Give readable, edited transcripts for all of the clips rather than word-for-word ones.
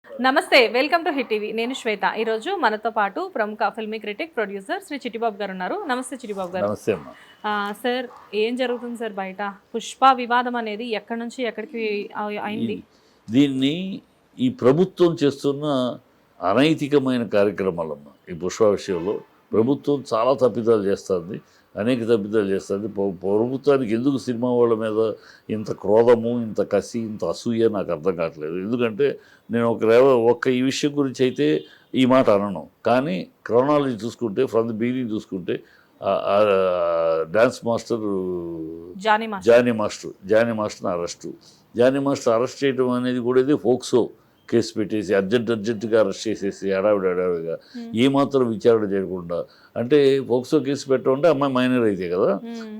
నమస్తే, welcome to hit TV. నేను శ్వేత. ఈరోజు మనతో పాటు ప్రముఖ ఫిల్మీ క్రిటిక్, ప్రొడ్యూసర్ శ్రీ చిట్టిబాబు గారు ఉన్నారు. నమస్తే చిట్టిబాబు గారు. నమస్తే అమ్మా. సార్, ఏం జరుగుతుంది సార్ బయట? పుష్ప వివాదం అనేది ఎక్కడి నుంచి ఎక్కడికి అయింది? దీన్ని ఈ ప్రభుత్వం చేస్తున్న అనైతికమైన కార్యక్రమాలమ్మ. ఈ పుష్ప విషయంలో ప్రభుత్వం చాలా తప్పిదాలు చేస్తుంది, అనేక తప్పిదాలు చేస్తుంది. ప్రభుత్వానికి ఎందుకు సినిమా వాళ్ళ మీద ఇంత క్రోధము, ఇంత కసి, ఇంత అసూయ నాకు అర్థం కావట్లేదు. ఎందుకంటే నేను ఒక్క ఈ విషయం గురించి అయితే ఈ మాట అనను, కానీ క్రోనాలజీ చూసుకుంటే, ఫ్రమ్ ది బిగినింగ్ చూసుకుంటే, డ్యాన్స్ మాస్టర్ జానీ మాస్టర్ని అరెస్ట్ చేయడం అనేది కూడా ఇది ఫోక్సో కేసు పెట్టేసి అర్జెంటుగా అరెస్ట్ చేసేసి హడావిడిగా ఏమాత్రం విచారణ చేయకుండా. అంటే ఫోక్సో కేసు పెట్టమంటే అమ్మాయి మైనర్ అయితే కదా,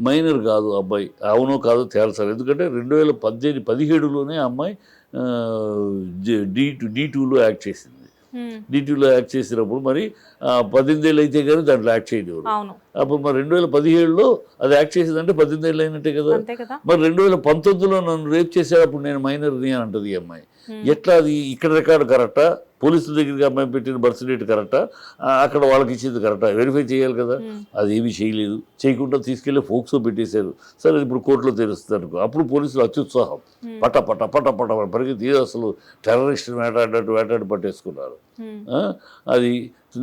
మైనర్ కాదు అబ్బాయి, అవునో కాదో తేల్చాలి. ఎందుకంటే 2017లోనే అమ్మాయి D2లో యాక్ట్ చేసింది. D2లో యాక్ట్ చేసినప్పుడు మరి 18 ఏళ్ళు అయితే కానీ దాంట్లో యాక్ట్ చేయలేరు. అప్పుడు మరి 2017లో అది యాక్ట్ చేసిందంటే 18 ఏళ్ళు అయినట్టే కదా. మరి 2019లో నన్ను రేప్ చేశాడు, అప్పుడు నేను మైనర్ని అని అంటది ఈ అమ్మాయి. ఎట్లా అది? ఇక్కడ రికార్డు కరెక్టా? పోలీసుల దగ్గరికి అమ్మాయి పెట్టిన బర్త్ సర్టిఫికేట్ కరెక్టా? అక్కడ వాళ్ళకి ఇచ్చేది కరెక్టా? వెరిఫై చేయాలి కదా. అది ఏమీ చేయలేదు. చేయకుండా తీసుకెళ్ళి ఫోక్సో పెట్టేశారు. సరే, ఇప్పుడు కోర్టులో తెలుస్తుంది. అప్పుడు పోలీసులు అత్యుత్సాహం, పట పట పట పట పరిగెత్తి అసలు టెర్రరిస్ట్ వేటాడి పట్టేసుకున్నారు. అది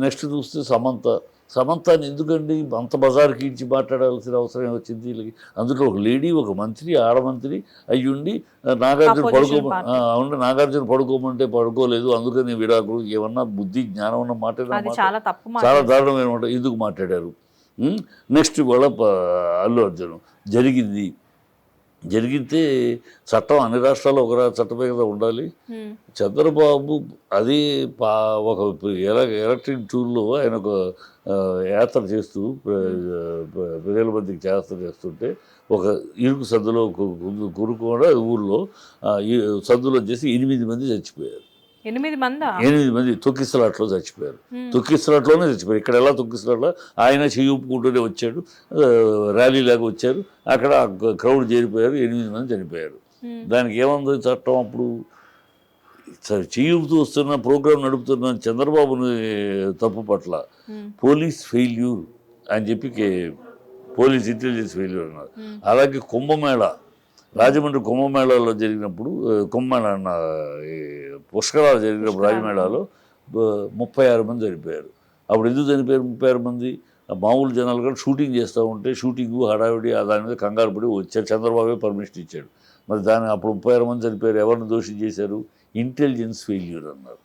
నెక్స్ట్ చూస్తే సమంతాన్ని ఎందుకండి అంత బజార్కి ఇచ్చి మాట్లాడాల్సిన అవసరం వచ్చింది వీళ్ళకి? అందులో ఒక లేడీ, ఒక మంత్రి, ఆడమంత్రి అయ్యుండి నాగార్జున పడుకోమంటే పడుకోలేదు, అందుకని విడాకులు. ఏమన్నా బుద్ధి జ్ఞానం ఉన్న మాట? చాలా దారుణమైన మాట. ఎందుకు మాట్లాడారు? నెక్స్ట్ వాళ్ళ అల్లు అర్జున్ జరిగితే చట్టం అన్ని రాష్ట్రాల్లో ఒక చట్టమే కదా ఉండాలి. చంద్రబాబు అది ఒక ఎలక్ట్రిక్ టూర్లో ఆయన ఒక యాత్ర చేస్తూ ప్రజల మధ్యకి యాత్ర చేస్తుంటే ఒక ఇరుకు సందులో కూడా ఊళ్ళో సందులో చేసి 8 మంది చచ్చిపోయారు. 8 మంది తొక్కిసలాట్లో చచ్చిపోయారు. తొక్కిసలాట్లోనే చచ్చిపోయారు. ఇక్కడ ఎలా తొక్కిసలాట్లో ఆయన చెయ్యి ఊపుకుంటూనే వచ్చాడు, ర్యాలీ లాగా వచ్చారు, అక్కడ క్రౌడ్ చేరిపోయారు, 8 మంది చనిపోయారు. దానికి ఏముంది చట్టం? అప్పుడు సరే, చెయ్యి ఊపుతూ వస్తున్న ప్రోగ్రాం నడుపుతున్న చంద్రబాబుని తప్పు పట్ల పోలీస్ ఫెయిల్యూర్ అని చెప్పి పోలీస్ ఇంటెలిజెన్స్ ఫెయిల్యూర్ అన్నారు. అలాగే రాజమండ్రి కుంభమేళాలో జరిగినప్పుడు, పుష్కరాలు జరిగినప్పుడు రాజమేళాలో 36 మంది చనిపోయారు. అప్పుడు ఎందుకు చనిపోయారు 36 మంది? మామూలు జనాలు కూడా షూటింగ్ చేస్తూ ఉంటే షూటింగు హడావిడి దాని మీద కంగారు పడి వచ్చారు. చంద్రబాబే పర్మిషన్ ఇచ్చాడు. మరి అప్పుడు 36 మంది చనిపోయారు. ఎవరిని దోషి చేశారు? ఇంటెలిజెన్స్ ఫెయిల్యూర్ అన్నారు.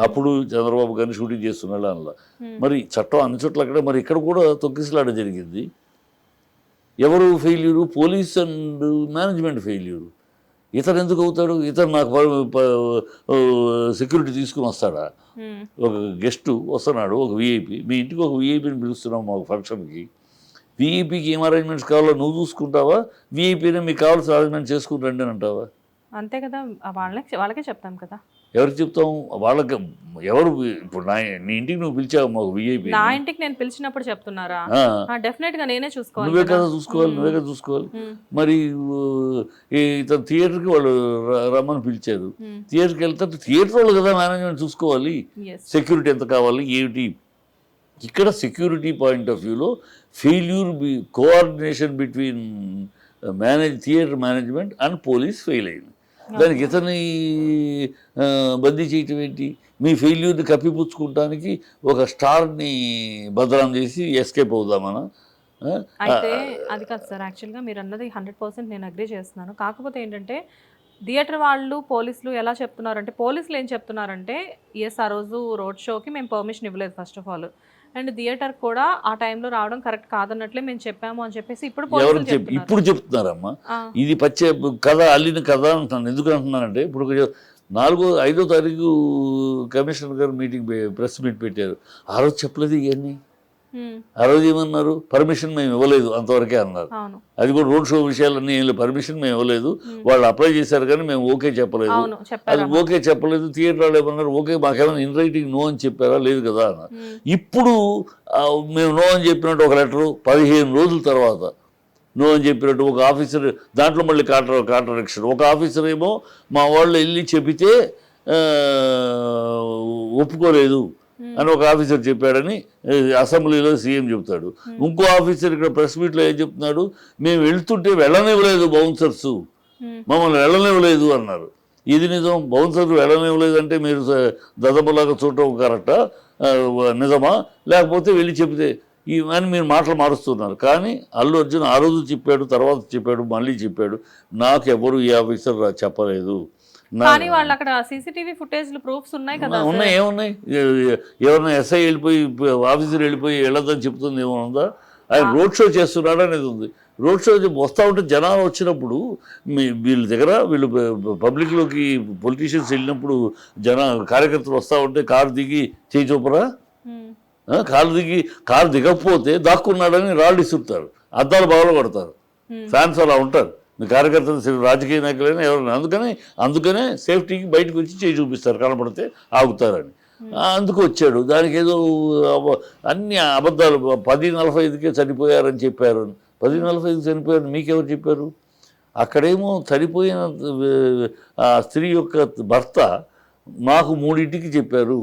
అప్పుడు చంద్రబాబు గారిని షూటింగ్ చేస్తున్నాడు అందులో. మరి చట్టం అన్ని చోట్ల అక్కడ, మరి ఇక్కడ కూడా తొక్కిసలాట జరిగింది. ఎవరు failure? Police and management failure. ఇతను ఎందుకు అవుతాడు? ఇతను నాకు సెక్యూరిటీ తీసుకుని వస్తాడా? ఒక గెస్టు వస్తున్నాడు, ఒక విఐపి. మీ ఇంటికి ఒక విఐపిని పిలుస్తున్నాం మాకు ఫంక్షన్కి. విఐపికి ఏం అరేంజ్మెంట్స్ కావాలో నువ్వు చూసుకుంటావా? విఐపిని మీకు కావాల్సిన అరేంజ్మెంట్ చేసుకుని రండి అని అంటావా? అంతే కదా, వాళ్ళకే చెప్తాం కదా. ఎవరికి చెప్తాం? వాళ్ళకి ఎవరు? ఇప్పుడు నీ ఇంటికి నువ్వు పిలిచావు మాకు విఐపి, నా ఇంటికి నేను పిలిచినప్పుడు చెప్తున్నారా? డెఫినెట్ గా నేనే చూసుకోవాలి. నువ్వే కదా చూసుకోవాలి. మరి ఇతను థియేటర్కి వాళ్ళు రమ్మని పిలిచారు. థియేటర్కి వెళ్తే థియేటర్ వాళ్ళు కదా మేనేజ్మెంట్ చూసుకోవాలి. సెక్యూరిటీ ఎంత కావాలి ఏమిటి? ఇక్కడ సెక్యూరిటీ పాయింట్ ఆఫ్ వ్యూలో failure, coordination between theatre management and police fail అయింది. దానికి ఇతని బందీ చేయటం ఏంటి? మీ ఫెయిల్యూర్ని కప్పిపుచ్చుకుంటానికి ఒక స్టార్ని బదనాం చేసి ఎస్కేప్ అవుదామనా? అయితే అది కాదు సార్. యాక్చువల్గా మీరు అన్నది 100% నేను అగ్రీ చేస్తున్నాను. కాకపోతే ఏంటంటే థియేటర్ వాళ్ళు, పోలీసులు ఎలా చెప్తున్నారంటే, పోలీసులు ఏం చెప్తున్నారంటే, ఆ రోజు రోడ్ షోకి మేము పర్మిషన్ ఇవ్వలేదు first of all, and theatre కూడా ఆ టైంలో రావడం కరెక్ట్ కాదన్నట్లే మేము చెప్పాము అని చెప్పేసి ఇప్పుడు చెప్తున్నారమ్మా. ఇది కథ అల్లిన కథ అంటున్నాను. ఎందుకు అంటున్నానంటే, ఇప్పుడు 4-5వ తారీఖు కమిషనర్ గారు ప్రెస్ మీట్ పెట్టారు. ఆ రోజు చెప్పలేదు ఇవన్నీ. ఆ రోజు ఏమన్నారు? పర్మిషన్ మేము ఇవ్వలేదు అంతవరకే అన్నారు. అది కూడా రోడ్ షో విషయాలన్నీ పర్మిషన్ మేము ఇవ్వలేదు, వాళ్ళు అప్లై చేశారు కానీ మేము ఓకే చెప్పలేదు. అది ఓకే చెప్పలేదు. థియేటర్ వాళ్ళు ఏమన్నారు? ఓకే, మాకేమైనా ఇన్ రైటింగ్ నో అని చెప్పారా? లేదు కదా అన్నారు. ఇప్పుడు మేము నో అని చెప్పినట్టు ఒక లెటరు 15 రోజుల తర్వాత నో అని చెప్పినట్టు ఒక ఆఫీసర్, దాంట్లో మళ్ళీ కాంట్రడిక్షన్. ఒక ఆఫీసర్ ఏమో మా వాళ్ళు వెళ్ళి చెబితే ఒప్పుకోలేదు అని ఒక ఆఫీసర్ చెప్పాడని అసెంబ్లీలో సీఎం చెప్తాడు. ఇంకో ఆఫీసర్ ఇక్కడ ప్రెస్ మీట్లో ఏం చెప్తున్నాడు, మేము వెళ్తుంటే వెళ్ళనివ్వలేదు బౌన్సర్స్, మమ్మల్ని వెళ్ళనివ్వలేదు అన్నారు. ఇది నిజం. బౌన్సర్ వెళ్ళనివ్వలేదు అంటే మీరు దదబలాగా చూడటం కరెక్టా, నిజమా? లేకపోతే వెళ్ళి చెప్తే అని మీరు మాటలు మారుస్తున్నారు. కానీ అల్లు అర్జున్ ఆ రోజు చెప్పాడు, తర్వాత చెప్పాడు, మళ్ళీ చెప్పాడు, నాకు ఎవరు ఈ ఆఫీసర్ చెప్పలేదు. కానీ వాళ్ళు అక్కడ సీసీటీవీ ఫుటేజ్లు ప్రూఫ్స్ ఉన్నాయి కదా. ఉన్నాయి, ఏమున్నాయి? ఎవరైనా ఎస్ఐ వెళ్ళిపోయి ఆఫీసర్ వెళ్ళిపోయి వెళ్ళొద్దని చెప్తుంది ఏమైనా ఉందా? ఆయన రోడ్ షో చేస్తున్నాడు అనేది ఉంది. రోడ్ షో వస్తూ ఉంటే జనాలు వచ్చినప్పుడు వీళ్ళ దగ్గర వీళ్ళు పబ్లిక్లోకి పొలిటీషియన్స్ వెళ్ళినప్పుడు కార్యకర్తలు వస్తూ ఉంటే కారు దిగి చేయి చూపరా? కారు దిగకపోతే దాక్కున్నాడని రాళ్ళు ఇస్తుంటారు, అద్దాలు బాగా కొడతారు. ఫ్యాన్స్ అలా ఉంటారు. మీ కార్యకర్తలు రాజకీయ నాయకులైనా ఎవరైనా అందుకనే సేఫ్టీకి బయటకు వచ్చి చేయి చూపిస్తారు, కనపడితే ఆగుతారని. అందుకు వచ్చాడు. దానికి ఏదో అన్ని అబద్ధాలు. 10:45కే చనిపోయారని చెప్పారు. 10:45 చనిపోయారు మీకెవరు చెప్పారు? అక్కడేమో చనిపోయిన ఆ స్త్రీ యొక్క భర్త మాకు 3ంటికి చెప్పారు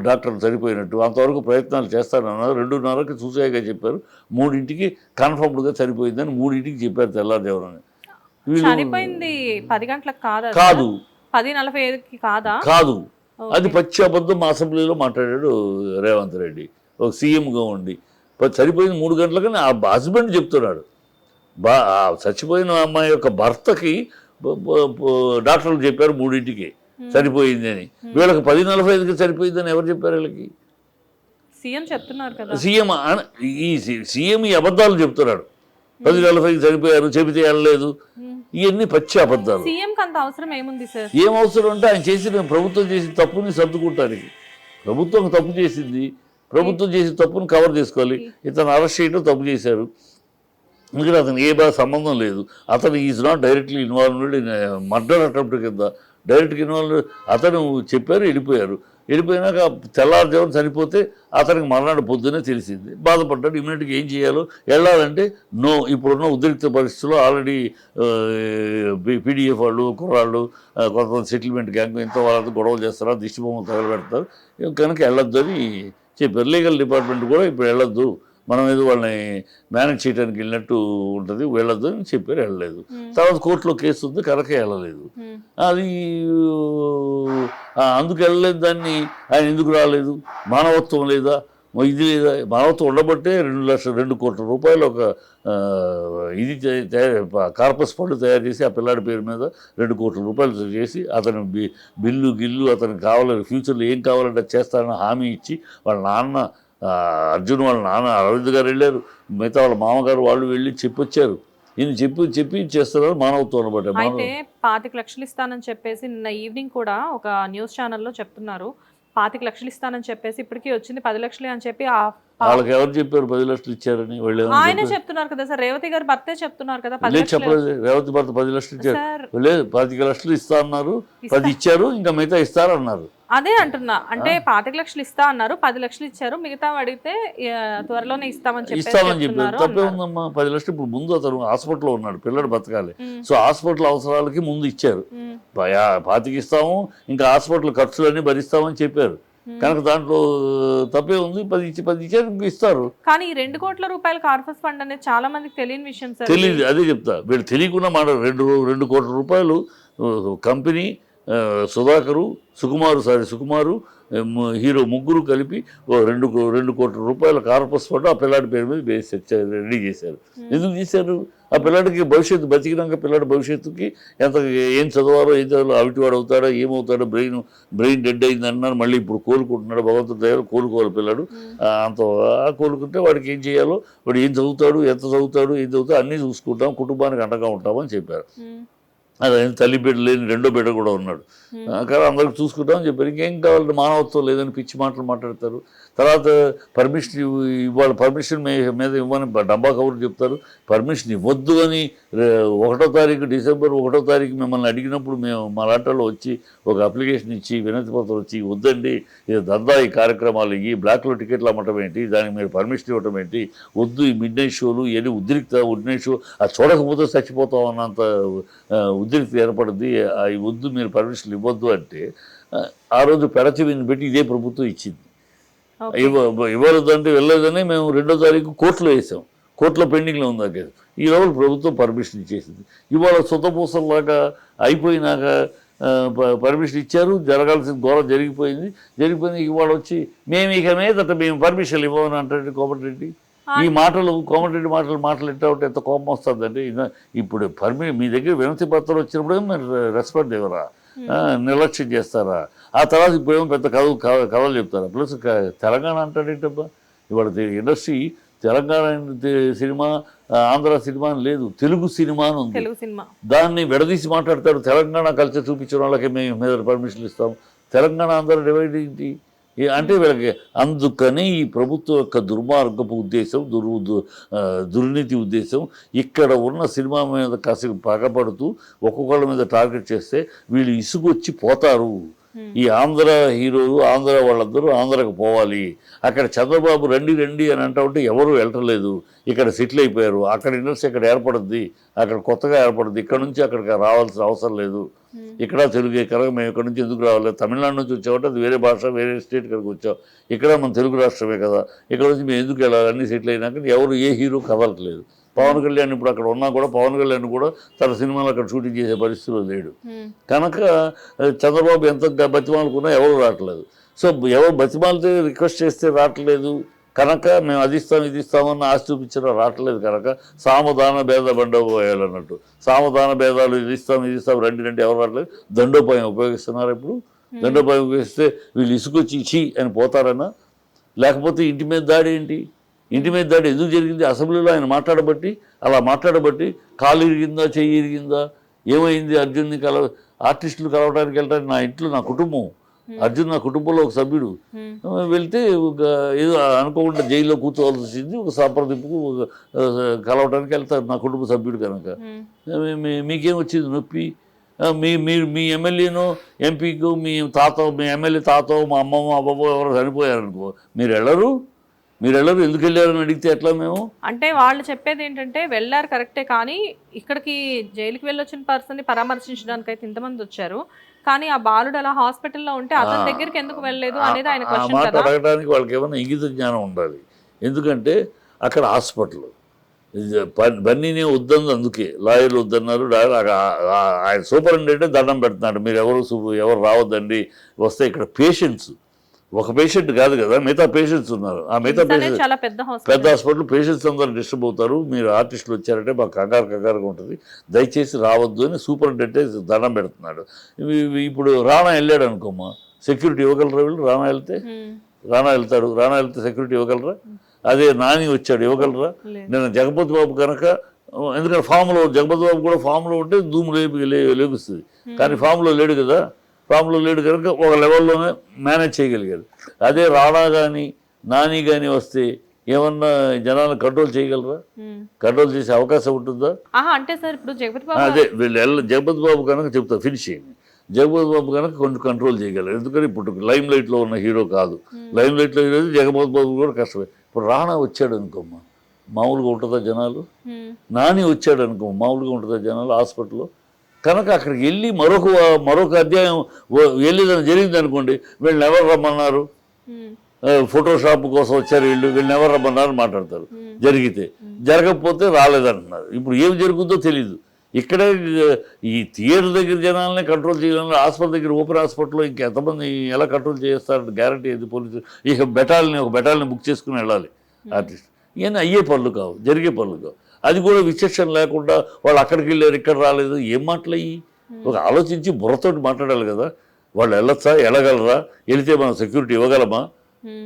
డాక్టర్ చనిపోయినట్టు. అంతవరకు ప్రయత్నాలు చేస్తానన్నారు. 2:30కి చూసాయిగా చెప్పారు. 3ంటికి కన్ఫర్మ్డ్గా చనిపోయిందని 3ంటికి చెప్పారు తెల్లారుజామునని. చనిపోయింది 10 గంటలకు కాదు, 10:45కి కాదు. అది పచ్చి అబద్ధం మా అసెంబ్లీలో మాట్లాడాడు రేవంత్ రెడ్డి ఒక సీఎంగా ఉండి. చనిపోయింది 3 గంటలకని ఆ హస్బెండ్ చెప్తున్నాడు. చచ్చిపోయిన అమ్మాయి యొక్క భర్తకి డాక్టర్లు చెప్పారు 3ంటికి చనిపోయింది అని. వీళ్ళకి 10:45కి చనిపోయిందని ఎవరు చెప్పారు? వీళ్ళకి సీఎం చెప్తున్నారు కదా. సీఎం ఈ అబద్ధాలు చెప్తున్నాడు. 10:45కి చనిపోయారు, చెబితే వెళ్ళలేదు. ఇవన్నీ పచ్చి అబద్ధాలు. సీఎంకి అంత అవసరం ఏముంది సార్? ఏం అవసరం అంటే ఆయన చేసిన ప్రభుత్వం చేసిన తప్పుని సర్దుకుంటానికి. ప్రభుత్వం తప్పు చేసింది, ప్రభుత్వం చేసిన తప్పుని కవర్ చేసుకోవాలి. ఇతను అరెస్ట్ చేయడం తప్పు చేశారు, ఎందుకంటే అతను ఏ సంబంధం లేదు. అతను is not directly involved in murder attempt కింద డైరెక్ట్గా ఇన్వాల్వ్. అతను చెప్పారు, వెళ్ళిపోయినాక తెల్లారుజామున చనిపోతే అతనికి మర్నాడు పొద్దునే తెలిసింది. బాధపడ్డాడు. ఇమీడియట్గా ఏం చేయాలో వెళ్ళాలంటే ఇప్పుడున్న ఉద్రిక్త పరిస్థితుల్లో ఆల్రెడీ పీడిఎఫ్ వాళ్ళు కుర్రాళ్ళు కొంతమంది సెటిల్మెంట్ గ్యాంగ్ ఎంతో వాళ్ళతో గొడవలు చేస్తారు, దిష్టి బొమ్మలు తగలబెడతారు, కనుక వెళ్ళొద్దు అని చెప్పారు. లీగల్ డిపార్ట్మెంట్ కూడా ఇప్పుడు వెళ్ళొద్దు, మనం ఏదో వాళ్ళని మేనేజ్ చేయడానికి వెళ్ళినట్టు ఉంటుంది, వెళ్ళొద్దు అని చెప్పారు. వెళ్ళలేదు. తర్వాత కోర్టులో కేసు ఉంది కనుక వెళ్ళలేదు. అది అందుకు వెళ్ళలేదు. దాన్ని ఆయన ఎందుకు రాలేదు? మానవత్వం లేదా? ఇది లేదా? మానవత్వం ఉండబట్టే 2 కోట్ల రూపాయలు ఒక ఇది కార్పస్ ఫండ్ తయారు చేసి ఆ పిల్లాడి పేరు మీద 2 కోట్ల రూపాయలు చేసి అతను బిల్లు అతనికి కావాలని ఫ్యూచర్లో ఏం కావాలంటే చేస్తానని హామీ ఇచ్చి వాళ్ళ నాన్న అర్జున్ వాళ్ళ నాన్న అరవింద్ గారు వెళ్ళారు, మిగతా వాళ్ళ మామగారు వాళ్ళు వెళ్ళి చెప్పొచ్చారు. ఈయన చెప్పి చేస్తున్నారు మానవత్వం అనమాట. అయితే 25 లక్షలు ఇస్తానని చెప్పేసి నిన్న ఈవినింగ్ కూడా ఒక న్యూస్ ఛానల్లో చెప్తున్నారు. 25 లక్షలు ఇస్తానని చెప్పేసి ఇప్పటికీ వచ్చింది 10 లక్షలే అని చెప్పి వాళ్ళకి ఎవరు చెప్పారు 10 లక్షలు ఇచ్చారని? వాళ్ళు ఆయన చెప్తున్నారు కదా సార్, రేవతి గారు భర్తే చెప్తున్నారు కదా. చెప్పలేదు, రేవతి భర్త 10 లక్షలు ఇచ్చారు లేదు, 25 లక్షలు ఇస్తా అన్నారు, 10 ఇచ్చారు, ఇంకా మిగతా ఇస్తారన్నారు. అదే అంటున్నా, అంటే 25 లక్షలు ఇస్తా అన్నారు, 10 లక్షలు ఇచ్చారు, మిగతా అడిగితే త్వరలోనే ఇస్తామని చెప్పారు. తప్పే ఉందమ్మా. 10 లక్షలు ఇప్పుడు ముందు అతను హాస్పిటల్లో ఉన్నాడు, పిల్లడు బతకాలి, సో హాస్పిటల్ అవసరాలకి ముందు ఇచ్చారు. 25 ఇస్తాము, ఇంకా హాస్పిటల్ ఖర్చులన్నీ భరిస్తామని చెప్పారు. కనుక దాంట్లో తప్పే ఉంది. 10 ఇచ్చారు, ఇంకా ఇస్తారు. కానీ 2 కోట్ల రూపాయల కార్పస్ ఫండ్ అనేది చాలా మందికి తెలియని విషయం సార్. తెలియదు, అదే చెప్తా. వీళ్ళు తెలియకుండా మాట 2 కోట్ల రూపాయలు కంపెనీ సుధాకరు సుకుమారు హీరో ముగ్గురు కలిపి 2 కోట్ల రూపాయల కార్పస్ ఫండ్ ఆ పిల్లాడి పేరు మీద రెడీ చేశారు. ఎందుకు చేశారు? ఆ పిల్లాడికి భవిష్యత్తు, బతికినాక పిల్లాడి భవిష్యత్తుకి ఏం చదవాలో ఏం చదవాలో, అవిటివాడు అవుతాడో ఏమవుతాడో, బ్రెయిన్ డెడ్ అయింది అన్నారు, మళ్ళీ ఇప్పుడు కోలుకుంటున్నాడు, భగవంతుడి దగ్గర కోలుకోవాలి పిల్లాడు. అంత కోలుకుంటే వాడికి ఏం చేయాలో, వాడు ఏం చదువుతాడు, ఎంత చదువుతాడు, ఏం చదువుతాడు అన్నీ చూసుకుంటాం, కుటుంబానికి అండగా ఉంటామని చెప్పారు. అదే తల్లి బిడ్డ లేని 2వ బిడ్డ కూడా ఉన్నాడు, కానీ అందరికి చూసుకుంటామని చెప్పారు. ఇంకేం కావాలంటే మానవత్వం లేదని పిచ్చి మాటలు మాట్లాడతారు. తర్వాత పర్మిషన్ ఇవాళ పర్మిషన్ మీద ఇవ్వని డబ్బా కబుర్లు చెప్తారు. పర్మిషన్ ఇవ్వద్దు అని 1వ తారీఖు డిసెంబర్ 1వ తారీఖు మిమ్మల్ని అడిగినప్పుడు మేము మా లాంటలో వచ్చి ఒక అప్లికేషన్ ఇచ్చి వినతి పత్రం వచ్చి, వద్దండి ఇది దందా, ఈ కార్యక్రమాలు ఈ బ్లాక్లో టికెట్లు అమ్మటం ఏంటి, దానికి మీరు పర్మిషన్ ఇవ్వటం ఏంటి, వద్దు ఈ మిడ్ నైట్ షోలు ఇవన్నీ ఉద్రిక్త నైట్ షో అది చూడకపోతే చచ్చిపోతాం అన్నంత ఉద్రిక్త ఏర్పడింది, వద్దు మీరు పర్మిషన్ ఇవ్వద్దు అంటే ఆ రోజు పెడచెవిని పెట్టి ఇదే ప్రభుత్వం ఇచ్చింది. ఓకే. ఇవ్వలేదంటే వెళ్ళలేదని మేము 2వ తారీఖు కోర్టులో వేసాం. కోర్టులో పెండింగ్లో ఉంది ఆ కేసు. ఈ రోజు ప్రభుత్వం పర్మిషన్ ఇచ్చేసింది. ఇవాళ సుతపూసల్లాగా అయిపోయినాక పర్మిషన్ ఇచ్చారు, జరగాల్సిన ఘోరం జరిగిపోయింది. ఇవాళ వచ్చి మేము ఇక మీదట మేము పర్మిషన్ ఇవ్వమని అంటాడు కోమటిరెడ్డి. ఈ మాటలు కోమటిరెడ్డి మాటలు ఎట్లా ఉంటే ఎంత కోపం వస్తుందండి. ఇప్పుడు మీ దగ్గర వినతి పత్రం వచ్చినప్పుడు మీరు రెస్పాండ్ ఇవ్వరా, నిర్లక్ష్యం చేస్తారా? ఆ తర్వాత ఇప్పుడేమో పెద్ద కథలు చెప్తారా? ప్లస్ తెలంగాణ అంటాడేంటబ్బా. ఇవాళ industry Telangana cinema, Andhra cinema అని లేదు, తెలుగు సినిమా అని ఉంది. తెలుగు సినిమా దాన్ని విడదీసి మాట్లాడతాడు. తెలంగాణ కల్చర్ చూపించిన వాళ్ళకి మేము మీద పర్మిషన్లు ఇస్తాం, తెలంగాణ ఆంధ్ర డివైడ్ ఏంటి అంటే వీళ్ళకి. అందుకని ఈ ప్రభుత్వం యొక్క దుర్మార్గపు ఉద్దేశం, దుర్నీతి ఉద్దేశం ఇక్కడ ఉన్న సినిమా మీద కాసేపు పగపడుతూ ఒక్కొక్కళ్ళ మీద టార్గెట్ చేస్తే వీళ్ళు ఇసుకొచ్చి పోతారు. ఈ ఆంధ్ర హీరోలు, ఆంధ్ర వాళ్ళందరూ ఆంధ్రకు పోవాలి. అక్కడ చంద్రబాబు రండి అని అంటా ఉంటే ఎవరు వెళ్ళలేదు. ఇక్కడ సెటిల్ అయిపోయారు. అక్కడ ఇండస్ట్రీ ఇక్కడ ఏర్పడుద్ది, అక్కడ కొత్తగా ఏర్పడుద్ది. ఇక్కడ నుంచి అక్కడికి రావాల్సిన అవసరం లేదు. ఇక్కడ తెలుగే కనుక మేము ఇక్కడ నుంచి ఎందుకు రావాలి? తమిళనాడు నుంచి వచ్చామంటే అది వేరే భాష, వేరే స్టేట్ కనుక వచ్చాం. ఇక్కడ మన తెలుగు రాష్ట్రమే కదా, ఇక్కడ నుంచి మేము ఎందుకు వెళ్ళాలి? అన్నీ సెటిల్ అయినాక ఎవరు ఏ హీరో కదలట్లేదు. పవన్ కళ్యాణ్ ఇప్పుడు అక్కడ ఉన్నా కూడా పవన్ కళ్యాణ్ కూడా తన సినిమాలు అక్కడ షూటింగ్ చేసే పరిస్థితిలో లేడు. కనుక చంద్రబాబు ఎంత బతిమాలకున్నా ఎవరు రావట్లేదు. సో ఎవరు బతిమాలతో రిక్వెస్ట్ చేస్తే రావట్లేదు కనుక మేము అది ఇస్తాం ఇది ఇస్తామని ఆశ చూపించినా రావట్లేదు కనుక సామధాన భేద బండోపాయాలన్నట్టు. సామధాన భేదాలు ఇది ఇస్తాం రండి ఎవరు రావట్లేదు. దండోపాయం ఉపయోగిస్తున్నారు. ఇప్పుడు దండోపాయం ఉపయోగిస్తే వీళ్ళు ఇసుకొచ్చి ఇచ్చి అని పోతారన్నా, లేకపోతే ఇంటి మీద దాడి ఏంటి? ఇంటి మీద దాడి ఎందుకు జరిగింది? అసెంబ్లీలో ఆయన అలా మాట్లాడబట్టి కాలు ఇరిగిందా, చెయ్యి ఇరిగిందా, ఏమైంది? అర్జున్ని ఆర్టిస్టులు కలవడానికి వెళ్ళడానికి నా ఇంట్లో నా కుటుంబం, అర్జున్ నా కుటుంబంలో ఒక సభ్యుడు, వెళ్తే ఏదో అనుకోకుండా జైల్లో కూర్చోవాల్సి వచ్చింది. ఒక సంప్రదింపుకు కలవడానికి వెళ్తారు నా కుటుంబ సభ్యుడు కనుక. మీకేం వచ్చింది నొప్పి? మీ ఎమ్మెల్యేనో ఎంపీకో మీ ఎమ్మెల్యే తాతో మా అమ్మమ్మ అబ్బమ్మో ఎవరో చనిపోయారనుకో మీరు వెళ్ళరు ఎందుకు వెళ్ళారని అడిగితే ఎట్లా? మేము అంటే వాళ్ళు చెప్పేది ఏంటంటే వెళ్ళారు కరెక్టే, కానీ ఇక్కడికి జైలుకి వెళ్ళొచ్చిన పర్సన్ని పరామర్శించడానికి అయితే ఇంతమంది వచ్చారు, కానీ ఆ బాలుడు అలా హాస్పిటల్లో ఉంటే అతని దగ్గరికి ఎందుకు వెళ్ళలేదు అనేది ఆయన క్వశ్చన్ మాట కదా. అడగడానికి వాళ్ళకి ఏమైనా ఇంగిత జ్ఞానం ఉండాలి. ఎందుకంటే అక్కడ హాస్పిటల్ బన్నీనే వద్దంది, అందుకే లాయర్లు వద్దన్నారు. ఆయన సూపరింటెండెంట్ దండం పెడుతున్నాడు, మీరు ఎవరు రావద్దండి, వస్తే ఇక్కడ పేషెంట్స్ ఒక పేషెంట్ కాదు కదా, మిగతా పేషెంట్స్ ఉన్నారు. ఆ మిగతా పేషెంట్ చాలా పెద్ద హాస్పిటల్, పేషెంట్స్ అందరూ డిస్టర్బ్ అవుతారు. మీరు ఆర్టిస్టులు వచ్చారంటే మాకు కంగారుగా ఉంటుంది, దయచేసి రావద్దు అని సూపరింటెండెంట్ దండం పెడుతున్నాడు. ఇప్పుడు రాణా వెళ్ళాడు అనుకోమ్మా, సెక్యూరిటీ ఇవ్వగలరా వీళ్ళు? రాణా వెళ్తే సెక్యూరిటీ ఇవ్వగలరా? అదే నాని వచ్చాడు, ఇవ్వగలరా? నేను జగపతి బాబు కనుక, ఎందుకంటే జగపతి బాబు కూడా ఫామ్లో ఉంటే ధూము లేపిస్తుంది, కానీ ఫామ్లో లేడు కదా. కనుక ఒక లెవెల్లోనే మేనేజ్ చేయగలిగారు. అదే రాణా కానీ నాని కానీ వస్తే ఏమన్నా జనాలను కంట్రోల్ చేయగలరా? కంట్రోల్ చేసే అవకాశం ఉంటుందా? అంటే సార్ ఇప్పుడు అదే జగపతి బాబు కనుక చెప్తా ఫినిష్ చేయండి. జగపతి బాబు కనుక కొంచెం కంట్రోల్ చేయగలరు. ఎందుకంటే ఇప్పుడు లైమ్ లైట్లో ఉన్న హీరో కాదు. లైమ్ లైట్లో హీరో జగపతి బాబు కూడా కష్టమే. ఇప్పుడు రాణా వచ్చాడు అనుకోమ్మా, మామూలుగా ఉంటుందా జనాలు? నాని వచ్చాడు అనుకో, మామూలుగా ఉంటుందా జనాలు హాస్పిటల్లో? కనుక అక్కడికి వెళ్ళి మరొక అధ్యాయం వెళ్ళేదని జరిగింది అనుకోండి, వీళ్ళని ఎవరు రమ్మన్నారు? ఫోటోషాప్ కోసం వచ్చారు వీళ్ళని ఎవరు రమ్మన్నారు మాట్లాడతారు. జరగకపోతే రాలేదంటున్నారు. ఇప్పుడు ఏం జరుగుతుందో తెలీదు. ఇక్కడే ఈ థియేటర్ దగ్గర జనాలనే కంట్రోల్ చేయాలని హాస్పిటల్ దగ్గర, ఓపెన్ హాస్పిటల్లో ఇంకెంతమంది ఎలా కంట్రోల్ చేస్తారంటే గ్యారంటీ ఏది? పోలీసు ఇక ఒక బెటాల్ని బుక్ చేసుకుని వెళ్ళాలి ఆర్టిస్ట్. ఇవన్నీ అయ్యే పనులు కావు, జరిగే పనులు కావు. అది కూడా విచక్షణ లేకుండా వాళ్ళు అక్కడికి వెళ్ళారు ఇక్కడ రాలేదు, ఏం మాటలయ్యి? ఒక ఆలోచించి బుర్రతోటి మాట్లాడాలి కదా. వాళ్ళు వెళ్ళగలరా? వెళితే మనం సెక్యూరిటీ ఇవ్వగలమా?